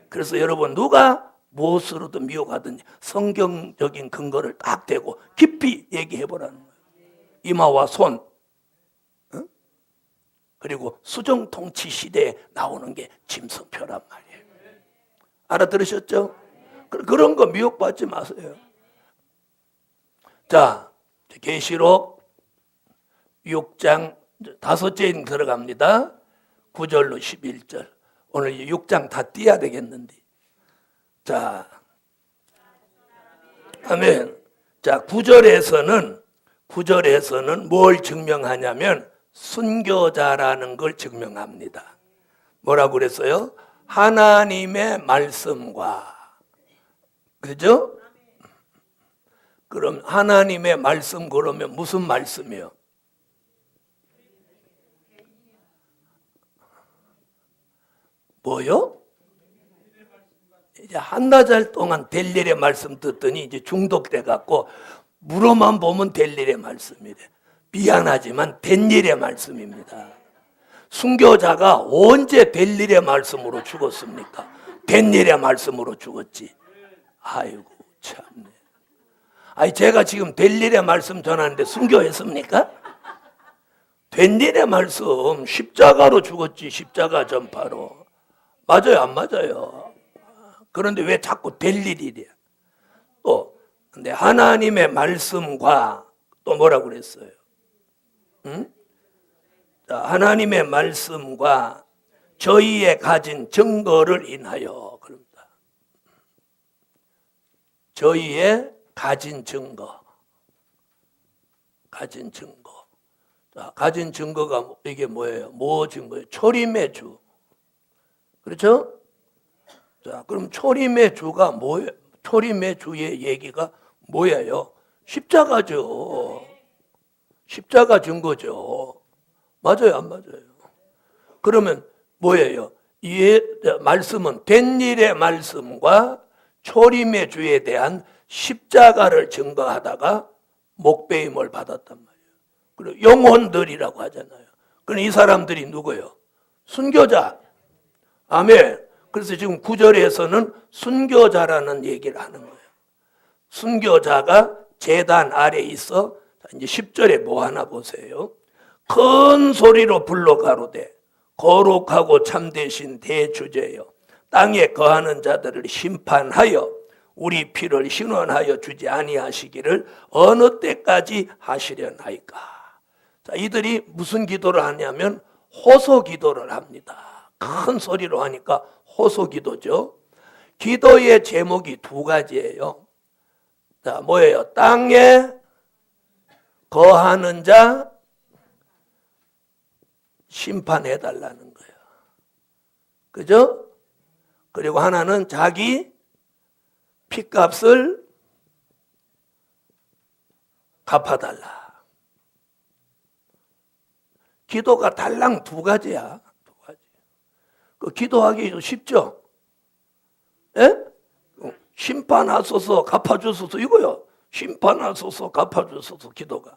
그래서 여러분 누가 무엇으로든 미혹하든지 성경적인 근거를 딱 대고 깊이 얘기해 보라는 거예요. 이마와 손, 그리고 수정통치 시대에 나오는 게 짐승표란 말이에요. 알아들으셨죠? 그런 거 미혹받지 마세요. 자, 계시록 6장 5째 들어갑니다. 9절로 11절. 오늘 6장 다 띄어야 되겠는데. 자, 아멘. 자, 9절에서는 뭘 증명하냐면 순교자라는 걸 증명합니다. 뭐라고 그랬어요? 하나님의 말씀과, 그죠? 그럼 하나님의 말씀 그러면 무슨 말씀이요? 뭐요? 이제 한나절 동안 될 일의 말씀 듣더니 이제 중독돼 갖고 물어만 보면 될 일의 말씀이래. 미안하지만 된 일의 말씀입니다. 순교자가 언제 될 일의 말씀으로 죽었습니까? 된 일의 말씀으로 죽었지. 아이고 참네. 아니 제가 지금 될 일의 말씀 전하는데 순교했습니까? 된 일의 말씀 십자가로 죽었지. 십자가 전파로. 맞아요 안 맞아요? 그런데 왜 자꾸 될 일이래? 또 근데 하나님의 말씀과 또 뭐라고 그랬어요? 응? 자, 하나님의 말씀과 저희의 가진 증거를 인하여 그럽니다. 저희의 가진 증거. 자, 가진 증거가 이게 뭐예요? 뭐 증거예요? 초림의 주. 그렇죠? 자, 그럼 초림의 주가 뭐예요? 초림의 주의 얘기가 뭐예요? 십자가죠. 십자가 증거죠. 맞아요, 안 맞아요? 그러면 뭐예요? 이 말씀은 된 일의 말씀과 초림의 주에 대한 십자가를 증거하다가 목배임을 받았단 말이에요. 그리고 영혼들이라고 하잖아요. 그럼 이 사람들이 누구예요? 순교자. 아멘. 그래서 지금 9절에서는 순교자라는 얘기를 하는 거예요. 순교자가 제단 아래에 있어. 이제 10절에 뭐 하나 보세요. 큰 소리로 불러 가로되 거룩하고 참되신 대주제여 땅에 거하는 자들을 심판하여 우리 피를 신원하여 주지 아니하시기를 어느 때까지 하시려나이까. 자, 이들이 무슨 기도를 하냐면 호소 기도를 합니다. 큰 소리로 하니까 호소 기도죠. 기도의 제목이 두 가지예요. 자, 뭐예요? 땅에 거하는 자 심판해달라는 거예요. 그죠? 그리고 하나는 자기 핏값을 갚아달라. 기도가 달랑 두 가지야. 두 가지. 그 기도하기 쉽죠? 예? 심판하소서 갚아주소서 이거요. 심판하소서 갚아주소서 기도가.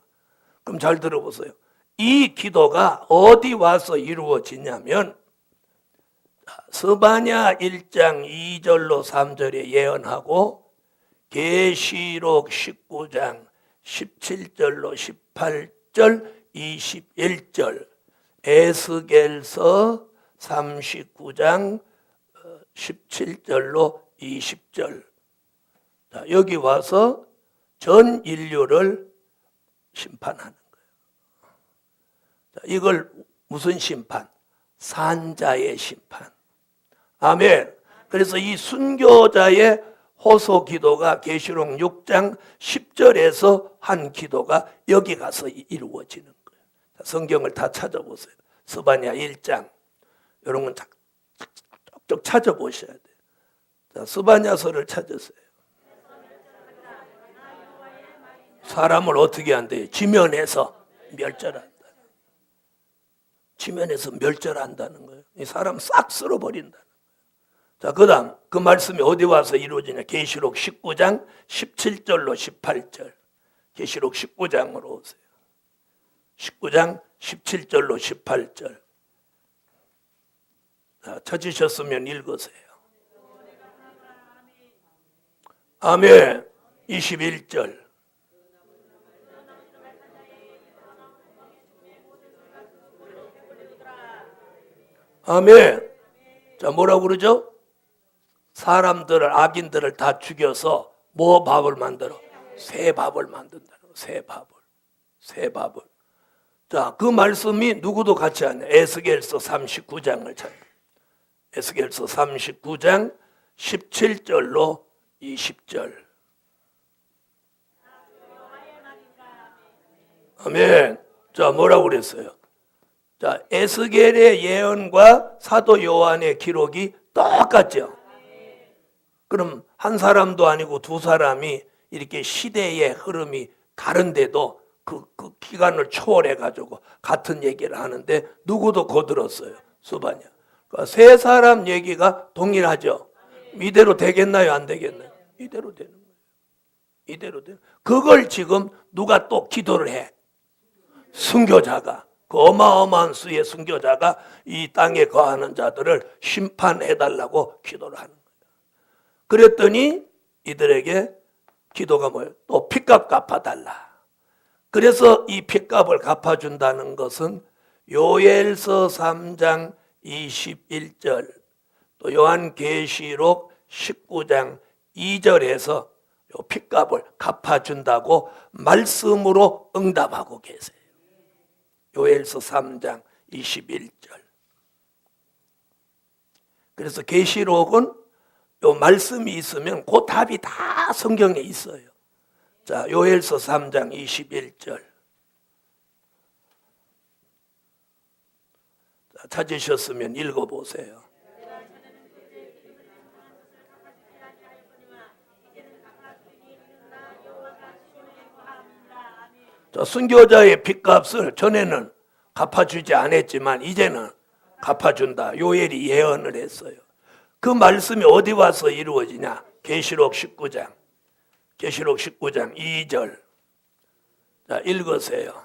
그럼 잘 들어보세요. 이 기도가 어디 와서 이루어지냐면 스바냐 1장 2절로 3절에 예언하고 계시록 19장 17절로 18절 21절 에스겔서 39장 17절로 20절. 자, 여기 와서 전 인류를 심판하는 거예요. 자, 이걸 무슨 심판? 산자의 심판. 아멘. 그래서 이 순교자의 호소 기도가 계시록 6장 10절에서 한 기도가 여기 가서 이루어지는 거예요. 자, 성경을 다 찾아보세요. 스바냐 1장 이런 건 쭉 찾아보셔야 돼요. 자, 스바냐서를 찾으세요. 사람을 어떻게 한대요? 지면에서 멸절한다. 지면에서 멸절한다는 거예요. 이 사람 싹 쓸어버린다는 거예요. 자, 그 다음 그 말씀이 어디 와서 이루어지냐? 계시록 19장 17절로 18절. 계시록 19장으로 오세요. 19장 17절로 18절. 자, 찾으셨으면 읽으세요. 아멘. 21절. 아멘. 자, 뭐라고 그러죠? 사람들을, 악인들을 다 죽여서 뭐 밥을 만들어? 새 밥을 만든다는 거. 새 밥을. 새 밥을. 자, 그 말씀이 누구도 같이 하냐? 에스겔서 39장을 찾아. 에스겔서 39장 17절로 20절. 아멘. 자, 뭐라고 그랬어요? 자, 에스겔의 예언과 사도 요한의 기록이 똑같죠. 그럼 한 사람도 아니고 두 사람이 이렇게 시대의 흐름이 다른데도 그 기간을 초월해 가지고 같은 얘기를 하는데 누구도 거들었어요. 스바냐. 그러니까 세 사람 얘기가 동일하죠. 이대로 되겠나요? 안 되겠나요? 이대로 되는 거예요. 이대로 되는. 그걸 지금 누가 또 기도를 해. 순교자가. 그 어마어마한 수의 순교자가 이 땅에 거하는 자들을 심판해달라고 기도를 하는 거예요. 그랬더니 이들에게 기도가 뭐예요? 또 핏값 갚아달라. 그래서 이 핏값을 갚아준다는 것은 요엘서 3장 21절 또 요한계시록 19장 2절에서 요 핏값을 갚아준다고 말씀으로 응답하고 계세요. 요엘서 3장 21절. 그래서 계시록은 요 말씀이 있으면 그 답이 다 성경에 있어요. 자, 요엘서 3장 21절. 자, 찾으셨으면 읽어보세요. 자, 순교자의 핏값을 전에는 갚아주지 않았지만 이제는 갚아준다. 요엘이 예언을 했어요. 그 말씀이 어디 와서 이루어지냐? 계시록 19장. 계시록 19장 2절. 자, 읽으세요.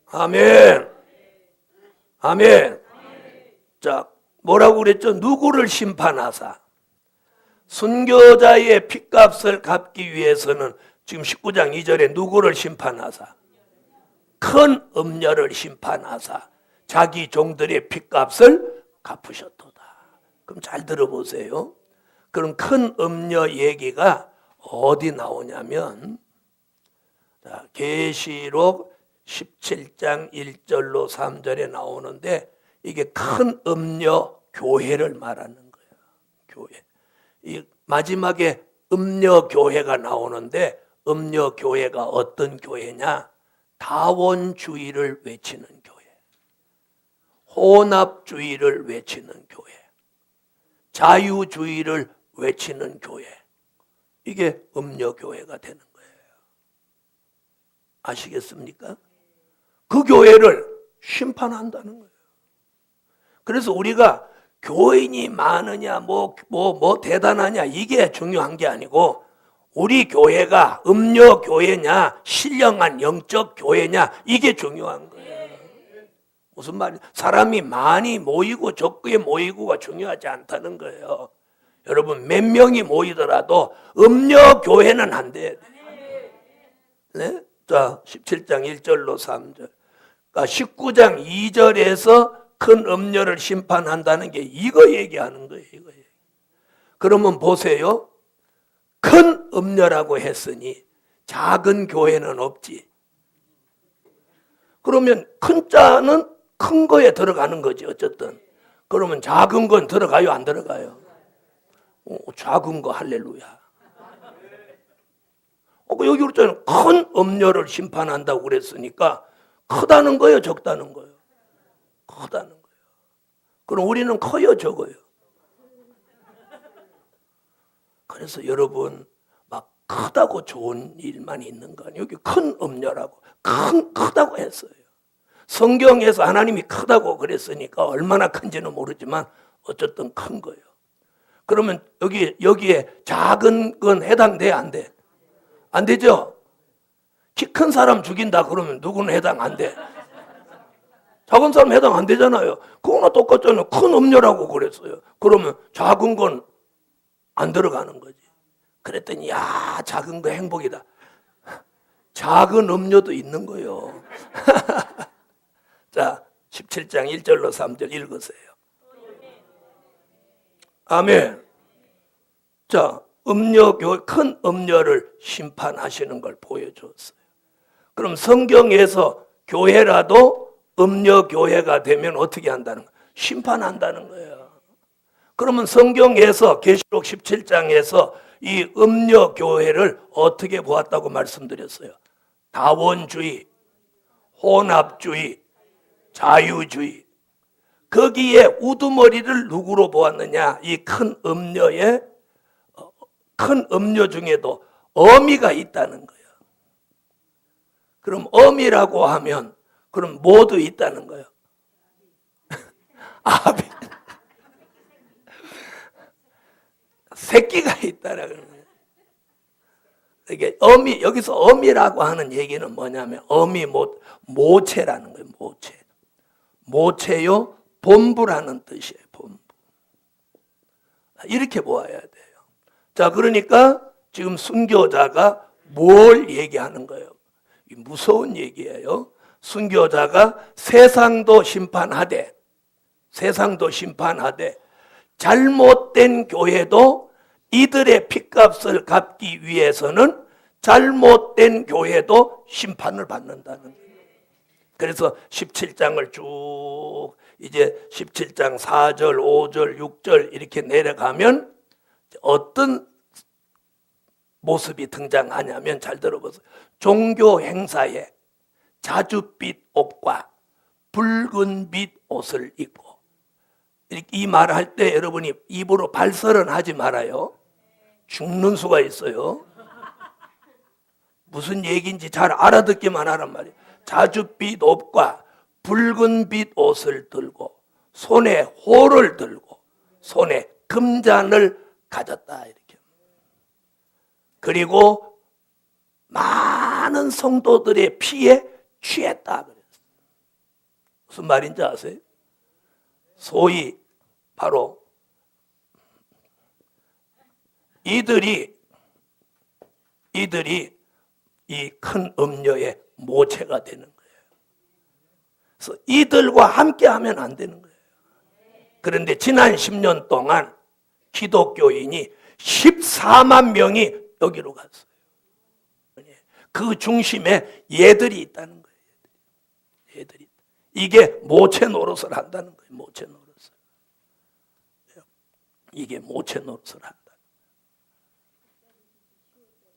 아멘. 아멘. 자, 뭐라고 그랬죠? 누구를 심판하사? 순교자의 핏값을 갚기 위해서는 지금 19장 2절에 누구를 심판하사? 큰 음녀를 심판하사 자기 종들의 핏값을 갚으셨도다. 그럼 잘 들어보세요. 그럼 큰 음녀 얘기가 어디 나오냐면 계시록 17장 1절로 3절에 나오는데 이게 큰 음녀 교회를 말하는 거예요. 교회. 이 마지막에 음녀 교회가 나오는데 음녀 교회가 어떤 교회냐? 다원주의를 외치는 교회, 혼합주의를 외치는 교회, 자유주의를 외치는 교회. 이게 음녀 교회가 되는 거예요. 아시겠습니까? 그 교회를 심판한다는 거예요. 그래서 우리가 교인이 많으냐, 뭐 대단하냐, 이게 중요한 게 아니고, 우리 교회가 음녀 교회냐, 신령한 영적 교회냐, 이게 중요한 거예요. 무슨 말이야? 사람이 많이 모이고 적게 모이고가 중요하지 않다는 거예요. 여러분 몇 명이 모이더라도 음녀교회는 안 돼야 돼. 네? 자, 17장 1절로 3절. 그러니까 19장 2절에서 큰 음녀를 심판한다는 게 이거 얘기하는 거예요. 이거. 그러면 보세요. 큰 음녀라고 했으니 작은 교회는 없지. 그러면 큰 자는 큰 거에 들어가는 거지 어쨌든. 그러면 작은 건 들어가요 안 들어가요? 작은 거 할렐루야. 여기 그랬잖아요. 큰 음녀를 심판한다고 그랬으니까 크다는 거예요 적다는 거예요? 크다는 거예요. 그럼 우리는 커요 적어요? 그래서 여러분 막 크다고 좋은 일만 있는 거 아니에요. 여기 큰 음녀라고 크다고 했어요. 성경에서 하나님이 크다고 그랬으니까 얼마나 큰지는 모르지만 어쨌든 큰 거예요. 그러면 여기에 작은 건 해당돼 안 돼? 안 되죠? 키 큰 사람 죽인다 그러면 누구는 해당 안 돼? 작은 사람 해당 안 되잖아요. 그거나 똑같잖아요. 큰 음녀라고 그랬어요. 그러면 작은 건 안 들어가는 거지. 그랬더니 야 작은 거 행복이다. 작은 음료도 있는 거예요. 자 17장 1절로 3절 읽으세요. 아멘. 자 큰 음녀를 심판하시는 걸 보여줬어요. 그럼 성경에서 교회라도 음녀 교회가 되면 어떻게 한다는 거예요? 심판한다는 거예요. 그러면 성경에서 계시록 17장에서 이 음녀 교회를 어떻게 보았다고 말씀드렸어요? 다원주의, 혼합주의, 자유주의. 거기에 우두머리를 누구로 보았느냐? 이 큰 음녀 중에도 어미가 있다는 거예요. 그럼 어미라고 하면 그럼 모두 있다는 거예요. 아비. 새끼가 있다라는 거예요. 이게 여기서 어미라고 하는 얘기는 뭐냐면 모체라는 거예요. 모체요 본부라는 뜻이에요. 본부. 이렇게 보아야 돼요. 자, 그러니까 지금 순교자가 뭘 얘기하는 거예요? 무서운 얘기예요. 순교자가 세상도 심판하되 잘못된 교회도 이들의 핏값을 갚기 위해서는 잘못된 교회도 심판을 받는다는 거예요. 그래서 17장을 쭉 이제 17장 4절, 5절, 6절 이렇게 내려가면 어떤 모습이 등장하냐면 잘 들어보세요. 종교 행사에 자줏빛 옷과 붉은빛 옷을 입고 이 말을 할 때 여러분이 입으로 발설은 하지 말아요. 죽는 수가 있어요. 무슨 얘기인지 잘 알아듣기만 하란 말이에요. 자줏빛 옷과 붉은빛 옷을 들고 손에 호를 들고 손에 금잔을 가졌다 이렇게. 그리고 많은 성도들의 피에 취했다 그랬어요. 무슨 말인지 아세요? 소위 바로 이들이 이 큰 음녀의 모체가 되는 거예요. 그래서 이들과 함께 하면 안 되는 거예요. 그런데 지난 10년 동안 기독교인이 14만 명이 여기로 갔어요. 그 중심에 얘들이 있다는 거예요. 얘들이. 이게 모체 노릇을 한다는 거예요. 모체 노릇을. 이게 모체 노릇을 한다.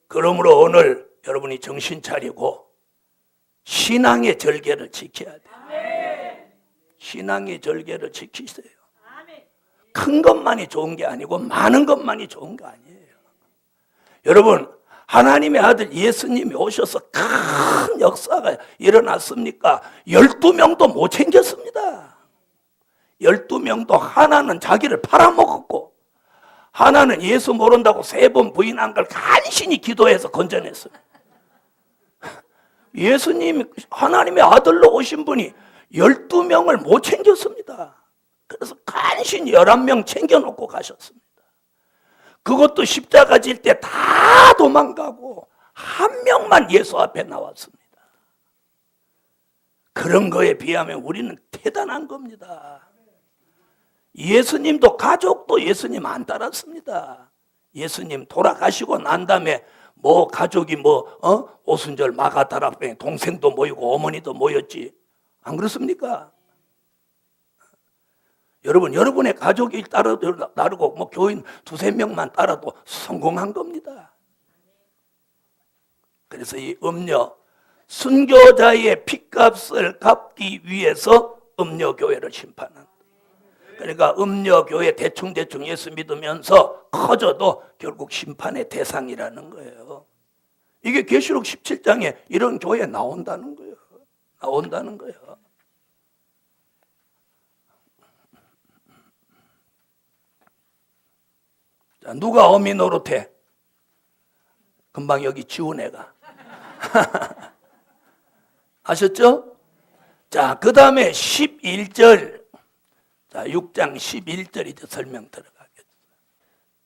그러므로 오늘 여러분이 정신 차리고 신앙의 절개를 지켜야 돼요. 신앙의 절개를 지키세요. 큰 것만이 좋은 게 아니고 많은 것만이 좋은 거 아니에요. 여러분 하나님의 아들 예수님이 오셔서 큰 역사가 일어났습니까? 12명도 못 챙겼습니다. 12명도 하나는 자기를 팔아먹었고 하나는 예수 모른다고 3번 부인한 걸 간신히 기도해서 건져냈어요. 예수님이 하나님의 아들로 오신 분이 12명을 못 챙겼습니다. 그래서 간신히 11명 챙겨놓고 가셨습니다. 그것도 십자가 질 때 다 도망가고 한 명만 예수 앞에 나왔습니다. 그런 거에 비하면 우리는 대단한 겁니다. 예수님도 가족도 예수님 안 따랐습니다. 예수님 돌아가시고 난 다음에 뭐 가족이 오순절 마가다락방에 동생도 모이고 어머니도 모였지. 안 그렇습니까? 여러분의 가족이 따르고 뭐 교인 두세 명만 따라도 성공한 겁니다. 그래서 이 음료, 순교자의 핏값을 갚기 위해서 음료교회를 심판한다. 그러니까 음료교회 대충 예수 믿으면서 커져도 결국 심판의 대상이라는 거예요. 이게 계시록 17장에 이런 교회 나온다는 거예요. 나온다는 거예요. 자, 누가 어미 노릇해? 금방 여기 지운 애가. 아셨죠? 자, 그 다음에 11절. 자, 6장 11절 이제 설명 들어가겠습니다.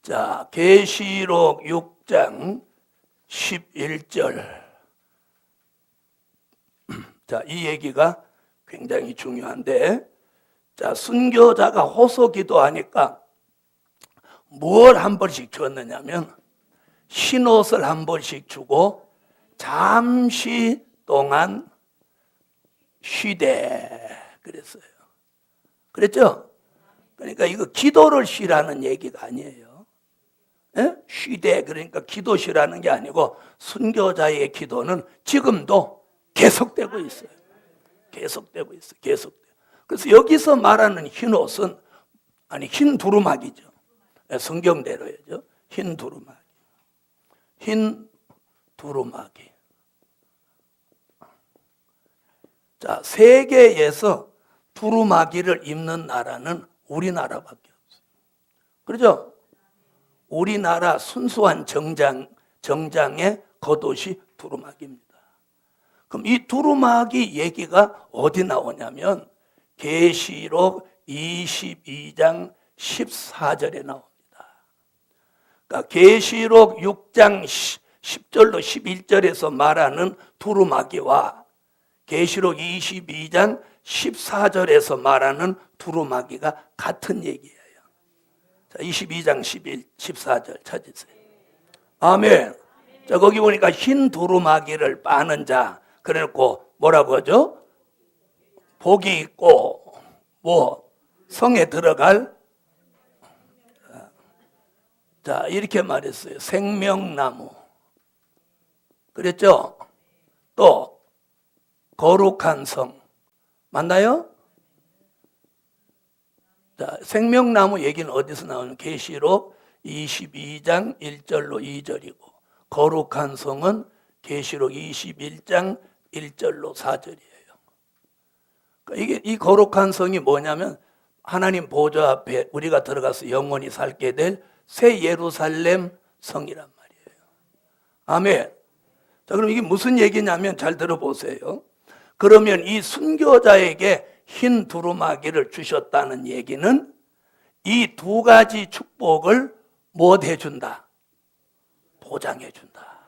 자, 계시록 6장 11절. 자, 이 얘기가 굉장히 중요한데, 자, 순교자가 호소 기도하니까 뭘 한 번씩 줬느냐면 흰 옷을 한 번씩 주고 잠시 동안 쉬되 그랬어요. 그랬죠? 그러니까 이거 기도를 쉬라는 얘기가 아니에요. 예? 쉬되 그러니까 기도 쉬라는 게 아니고 순교자의 기도는 지금도 계속되고 있어요. 계속되고 있어요. 계속돼요. 그래서 여기서 말하는 흰 옷은 흰 두루마기죠. 성경대로죠. 흰 두루마기. 흰 두루마기. 자, 세계에서 두루마기를 입는 나라는 우리나라밖에 없어요. 그렇죠? 우리나라 순수한 정장의 겉옷이 두루마기입니다. 그럼 이 두루마기 얘기가 어디 나오냐면 계시록 22장 14절에 나옵니다. 그러니까 계시록 6장 10절로 11절에서 말하는 두루마기와 계시록 22장 14절에서 말하는 두루마기가 같은 얘기예요. 자, 22장 14절 찾으세요. 아멘. 자, 거기 보니까 흰 두루마기를 빠는 자, 그래놓고 뭐라고 하죠? 복이 있고 성에 들어갈, 자, 이렇게 말했어요. 생명나무. 그랬죠? 또 거룩한 성. 맞나요? 자, 생명나무 얘기는 어디서 나오는? 계시록 22장 1절로 2절이고 거룩한 성은 계시록 21장 1절로 4절이에요. 그러니까 이 거룩한 성이 뭐냐면 하나님 보좌 앞에 우리가 들어가서 영원히 살게 될 새 예루살렘 성이란 말이에요. 아멘. 자, 그럼 이게 무슨 얘기냐면 잘 들어보세요. 그러면 이 순교자에게 흰 두루마기를 주셨다는 얘기는 이 두 가지 축복을 못 해준다? 보장해준다.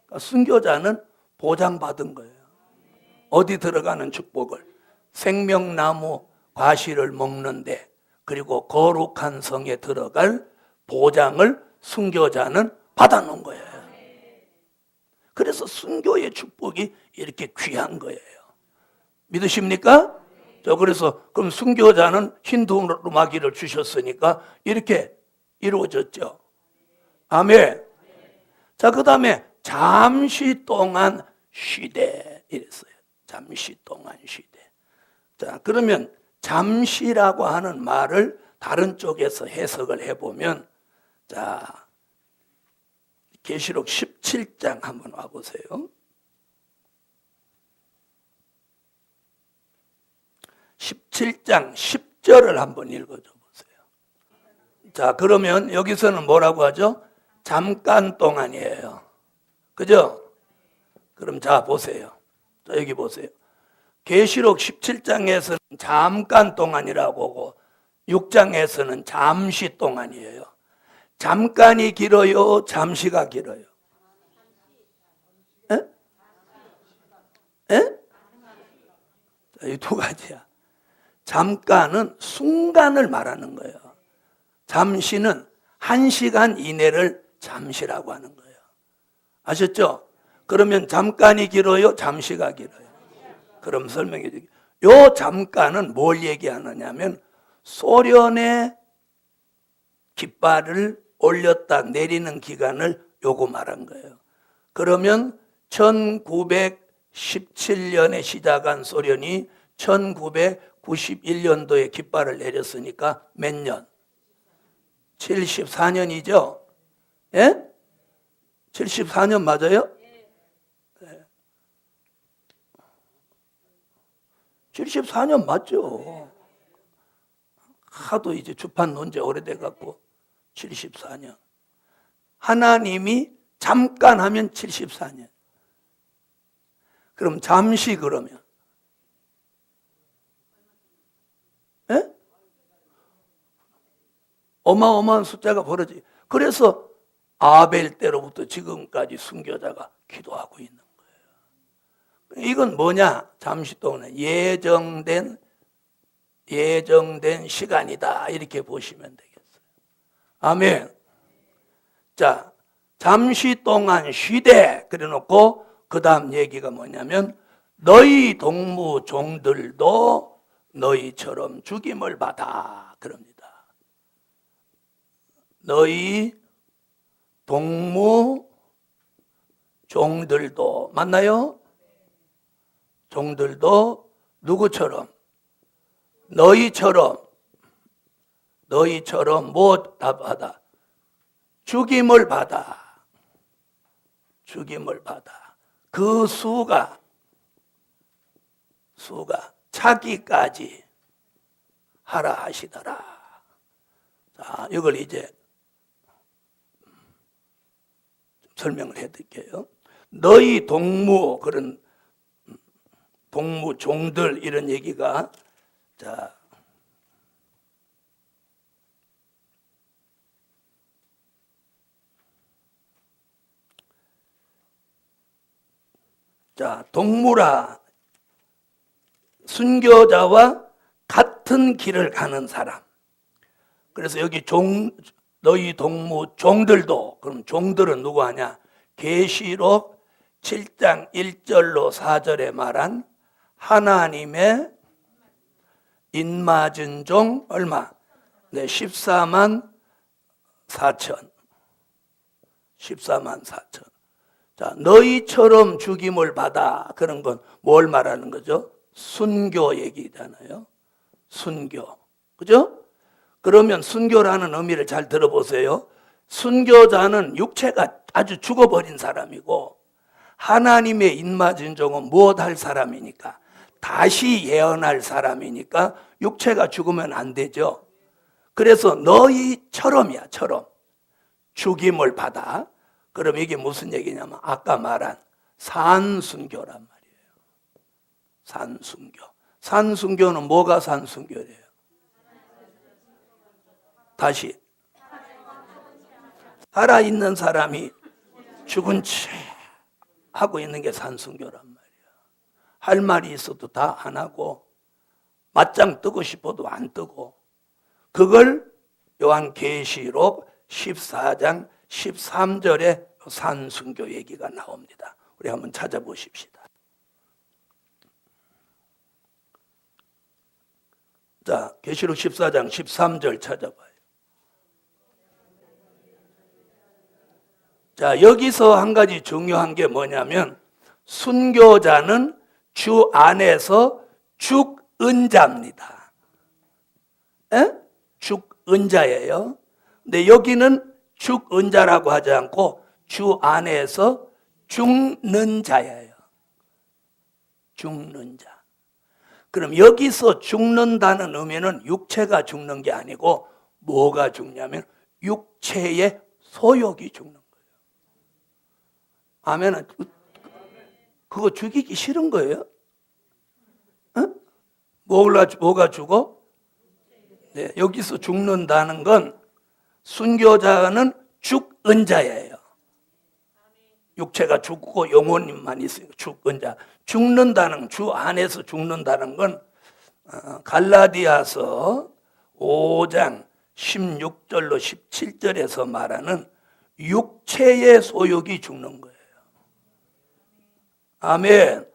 그러니까 순교자는 보장받은 거예요. 어디 들어가는 축복을? 생명나무 과실을 먹는데 그리고 거룩한 성에 들어갈 보장을 순교자는 받아놓은 거예요. 그래서 순교의 축복이 이렇게 귀한 거예요. 믿으십니까? 저 그래서 그럼 순교자는 흰 두루마기를 주셨으니까 이렇게 이루어졌죠. 아멘. 자, 그 다음에 잠시 동안 쉬되 이랬어요. 잠시 동안 쉬되. 자, 그러면 잠시라고 하는 말을 다른 쪽에서 해석을 해보면, 자, 계시록 17장 한번 와보세요. 17장 10절을 한번 읽어줘 보세요. 자, 그러면 여기서는 뭐라고 하죠? 잠깐 동안이에요. 그죠? 그럼 자, 보세요. 자, 여기 보세요. 계시록 17장에서는 잠깐 동안이라고 하고 6장에서는 잠시 동안이에요. 잠깐이 길어요? 잠시가 길어요? 에? 에? 이 두 가지야. 잠깐은 순간을 말하는 거예요. 잠시는 1시간 이내를 잠시라고 하는 거예요. 아셨죠? 그러면 잠깐이 길어요? 잠시가 길어요? 그럼 설명해 드릴게요. 요 잠깐은 뭘 얘기하느냐면 소련의 깃발을 올렸다 내리는 기간을 요거 말한 거예요. 그러면 1917년에 시작한 소련이 1991년도에 깃발을 내렸으니까 몇 년? 74년이죠? 예? 74년 맞아요? 네. 74년 맞죠? 하도 이제 주판 논제 오래돼 갖고 74년. 하나님이 잠깐 하면 74년. 그럼 잠시 그러면 예? 어마어마한 숫자가 벌어지. 그래서 아벨 때로부터 지금까지 순교자가 기도하고 있는 거예요. 이건 뭐냐? 잠시 동안 예정된 시간이다. 이렇게 보시면 되겠어요. 아멘. 자, 잠시 동안 쉬되 그래 놓고 그 다음 얘기가 뭐냐면 너희 동무 종들도 너희처럼 죽임을 받아 그럽니다. 너희 동무 종들도 맞나요? 종들도 누구처럼? 너희처럼 뭐 받아? 죽임을 받아. 죽임을 받아. 그 수가 차기까지 하라 하시더라. 자, 이걸 이제 설명을 해드릴게요. 너희 동무 그런 동무 종들 이런 얘기가 자, 동무라 순교자와 같은 길을 가는 사람. 그래서 여기 너희 동무 종들도 그럼 종들은 누구 하냐? 계시록 7장 1절로 4절에 말한 하나님의 인맞은 종 얼마? 네, 14만 4천. 14만 4천. 자, 너희처럼 죽임을 받아. 그런 건 뭘 말하는 거죠? 순교 얘기잖아요. 순교. 그죠? 그러면 순교라는 의미를 잘 들어보세요. 순교자는 육체가 아주 죽어버린 사람이고 하나님의 인맞은 종은 무엇할 사람이니까 다시 예언할 사람이니까 육체가 죽으면 안 되죠. 그래서 너희처럼이야. 처럼 죽임을 받아. 그럼 이게 무슨 얘기냐면 아까 말한 산순교란 말이에요. 산순교. 산순교는 뭐가 산순교래요? 다시 살아있는 사람이 죽은 채 하고 있는 게 산순교란 말이야. 할 말이 있어도 다 안 하고 맞짱 뜨고 싶어도 안 뜨고 그걸 요한계시록 14장 13절에 산순교 얘기가 나옵니다. 우리 한번 찾아보십시다. 자, 계시록 14장 13절 찾아봐요. 자, 여기서 한 가지 중요한 게 뭐냐면 순교자는 주 안에서 죽은 자입니다. 에? 죽은 자예요. 근데 여기는 죽은 자라고 하지 않고 주 안에서 죽는 자예요. 죽는 자. 그럼 여기서 죽는다는 의미는 육체가 죽는 게 아니고 뭐가 죽냐면 육체의 소욕이 죽는 거예요. 아멘. 그거 죽이기 싫은 거예요? 어? 뭐가 죽어? 네, 여기서 죽는다는 건 순교자는 죽은 자예요. 육체가 죽고 영혼만 있으니까 죽은 자. 죽는다는, 주 안에서 죽는다는 건 갈라디아서 5장 16절로 17절에서 말하는 육체의 소욕이 죽는 거예요. 아멘.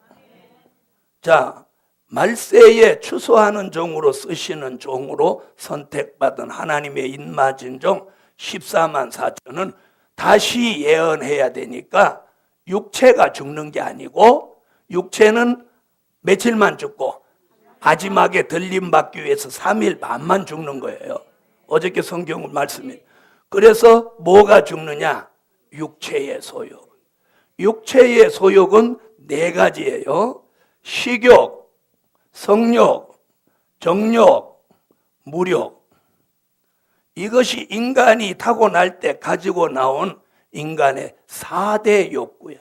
자, 말세에 추수하는 종으로 쓰시는 종으로 선택받은 하나님의 인마진 종 14만 4천은 다시 예언해야 되니까 육체가 죽는 게 아니고, 육체는 며칠만 죽고 마지막에 들림받기 위해서 3일 반만 죽는 거예요. 어저께 성경 말씀이. 그래서 뭐가 죽느냐? 육체의 소욕. 육체의 소욕은 4가지예요. 식욕, 성욕, 정욕, 무욕. 이것이 인간이 타고날 때 가지고 나온 인간의 4대 욕구예요.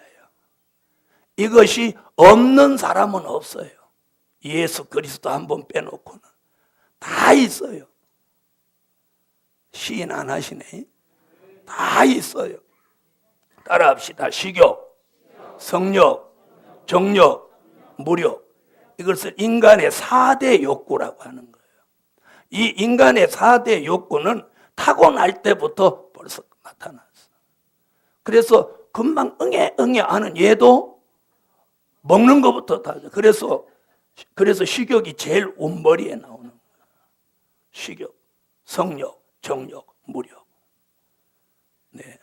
이것이 없는 사람은 없어요. 예수 그리스도 한 번 빼놓고는 다 있어요. 시인 안 하시네. 다 있어요. 따라합시다. 식욕, 성욕, 정욕, 무욕. 이것을 인간의 4대 욕구라고 하는 거예요. 이 인간의 4대 욕구는 타고날 때부터 벌써 나타났어. 그래서 금방 응애 하는 얘도 먹는 것부터 다. 그래서 식욕이 제일 온머리에 나오는 거예요. 식욕, 성욕, 정욕, 무욕. 네.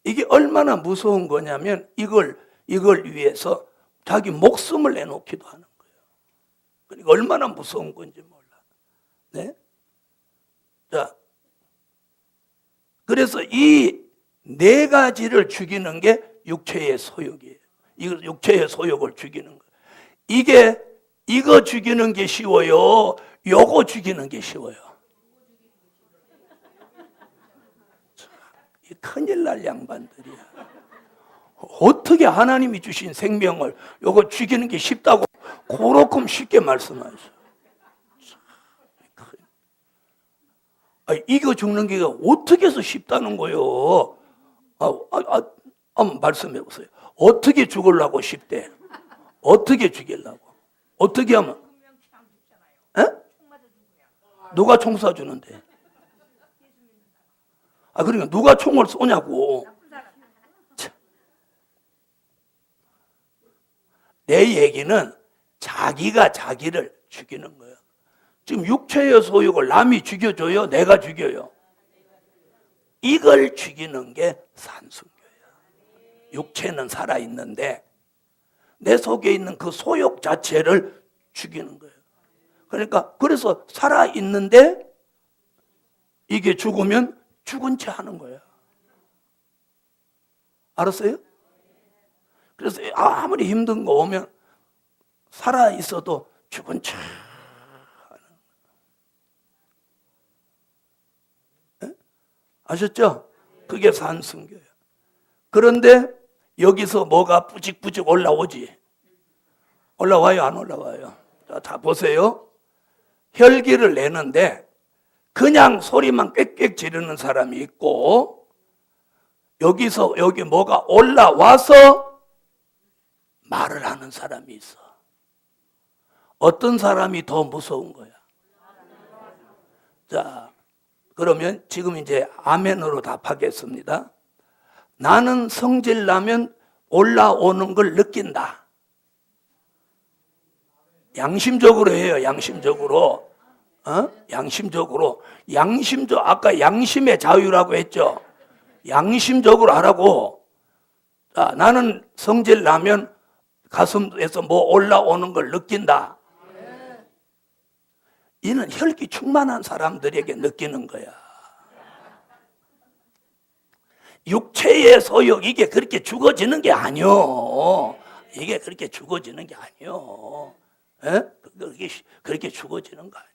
이게 얼마나 무서운 거냐면 이걸 위해서 자기 목숨을 내놓기도 하는 거예요. 그러니까 얼마나 무서운 건지 몰라. 네? 자, 그래서 이 4가지를 죽이는 게 육체의 소욕이에요. 이거 육체의 소욕을 죽이는 거예요. 이거 죽이는 게 쉬워요? 요거 죽이는 게 쉬워요? 이 큰일 날 양반들이야. 어떻게 하나님이 주신 생명을 요거 죽이는 게 쉽다고 그렇게 쉽게 말씀하셔. 이거 죽는 게 어떻게 해서 쉽다는 거예요? 한번 말씀해 보세요. 어떻게 죽으려고 쉽대? 어떻게 죽이려고? 어떻게 하면? 에? 누가 총 쏴주는데? 그러니까 누가 총을 쏘냐고. 내 얘기는 자기가 자기를 죽이는 거예요. 지금 육체의 소욕을 남이 죽여줘요? 내가 죽여요? 이걸 죽이는 게 산순교예요. 육체는 살아있는데 내 속에 있는 그 소욕 자체를 죽이는 거예요. 그래서 살아있는데 이게 죽으면 죽은 채 하는 거예요. 알았어요? 그래서 아무리 힘든 거 오면 살아있어도 죽은 채 하는 거예요. 아셨죠? 그게 산순교예요. 그런데 여기서 뭐가 뿌직뿌직 올라오지? 올라와요? 안 올라와요? 자, 보세요. 혈기를 내는데 그냥 소리만 꽥꽥 지르는 사람이 있고, 여기 뭐가 올라와서 말을 하는 사람이 있어. 어떤 사람이 더 무서운 거야? 자, 그러면 지금 이제 아멘으로 답하겠습니다. 나는 성질 나면 올라오는 걸 느낀다. 양심적으로 해요. 양심적으로. 양심적으로. 아까 양심의 자유라고 했죠. 양심적으로 하라고. 자, 나는 성질 나면 가슴에서 뭐 올라오는 걸 느낀다. 이는 혈기 충만한 사람들에게 느끼는 거야. 육체의 소욕, 이게 그렇게 죽어지는 게 아니요. 이게 그렇게 죽어지는 게 아니요. 그렇게 죽어지는 거 아니야.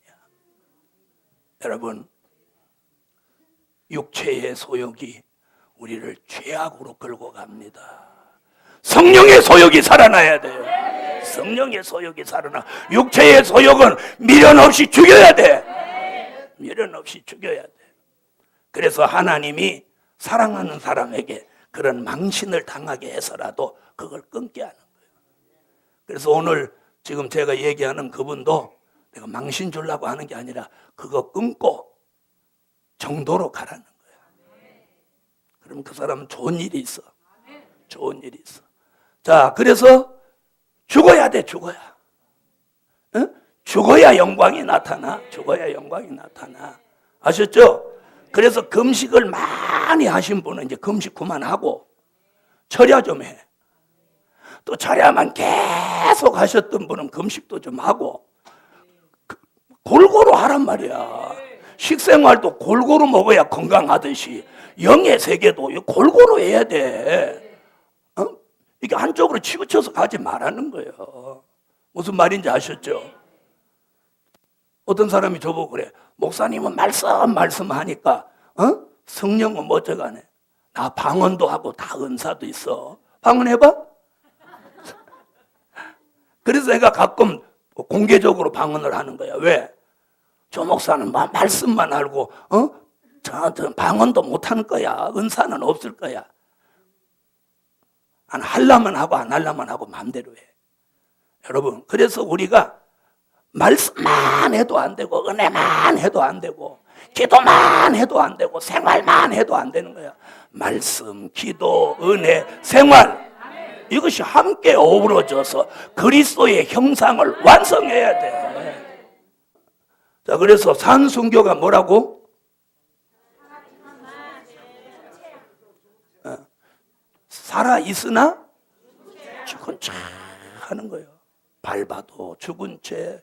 여러분, 육체의 소욕이 우리를 죄악으로 끌고 갑니다. 성령의 소욕이 살아나야 돼요. 성령의 소욕이 살아나. 육체의 소욕은 미련 없이 죽여야 돼. 미련 없이 죽여야 돼. 그래서 하나님이 사랑하는 사람에게 그런 망신을 당하게 해서라도 그걸 끊게 하는 거예요. 그래서 오늘 지금 제가 얘기하는 그분도 내가 망신 주려고 하는 게 아니라 그거 끊고 정도로 가라는 거예요. 그럼 그 사람은 좋은 일이 있어. 좋은 일이 있어. 자, 그래서 죽어야 돼, 죽어야. 응? 죽어야 영광이 나타나. 죽어야 영광이 나타나. 아셨죠? 그래서 금식을 많이 하신 분은 이제 금식 그만하고 철야 좀 해. 또 철야만 계속 하셨던 분은 금식도 좀 하고 골고루 하란 말이야. 식생활도 골고루 먹어야 건강하듯이 영의 세계도 골고루 해야 돼. 어? 이게 한쪽으로 치우쳐서 가지 말라는 거예요. 무슨 말인지 아셨죠? 어떤 사람이 저보고 그래. 목사님은 말씀하니까 성령은 멋져가네. 나 방언도 하고 다 은사도 있어. 방언해봐? 그래서 내가 가끔 공개적으로 방언을 하는 거야. 왜? 저 목사는 말씀만 알고 저 방언도 못하는 거야. 은사는 없을 거야. 안 하려면 하고 안 하려면 하고 마음대로 해. 여러분, 그래서 우리가 말씀만 해도 안 되고 은혜만 해도 안 되고 기도만 해도 안 되고 생활만 해도 안 되는 거야. 말씀, 기도, 은혜, 생활 이것이 함께 어우러져서 그리스도의 형상을 완성해야 돼. 자, 그래서 산순교가 뭐라고? 살아있으나 죽은 척 하는 거예요. 밟아도 죽은 채,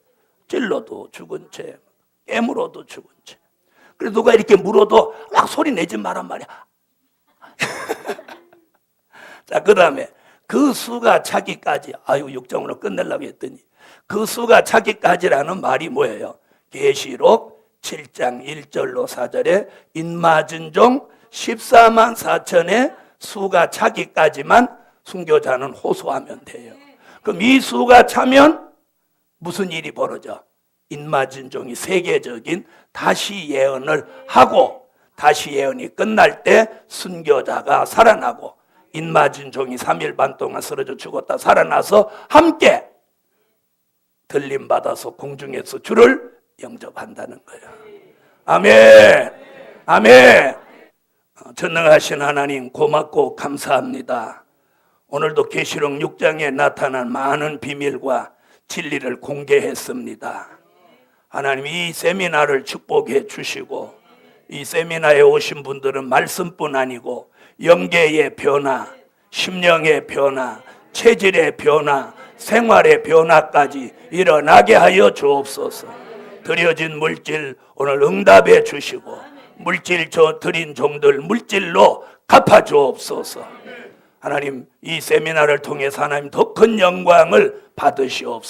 찔러도 죽은 채, 깨물어도 죽은 채. 그래서 누가 이렇게 물어도 막 소리 내지 말란 말이야. 자, 그 다음에 그 수가 차기까지, 아유 6장으로 끝내려고 했더니 그 수가 차기까지라는 말이 뭐예요? 계시록 7장 1절로 4절에 인맞은 종 14만 4천의 수가 차기까지만 순교자는 호소하면 돼요. 그럼 이 수가 차면 무슨 일이 벌어져? 인맞은 종이 세계적인 다시 예언을 하고 다시 예언이 끝날 때 순교자가 살아나고 인맞은 종이 3일 반 동안 쓰러져 죽었다 살아나서 함께 들림받아서 공중에서 주를 영접한다는 거예요. 아멘. 아멘. 전능하신 하나님 고맙고 감사합니다. 오늘도 계시록 6장에 나타난 많은 비밀과 진리를 공개했습니다. 하나님, 이 세미나를 축복해 주시고 이 세미나에 오신 분들은 말씀뿐 아니고 영계의 변화, 심령의 변화, 체질의 변화, 생활의 변화까지 일어나게 하여 주옵소서. 드려진 물질 오늘 응답해 주시고 물질 저 드린 종들 물질로 갚아 주옵소서. 하나님, 이 세미나를 통해서 하나님 더 큰 영광을 받으시옵소서.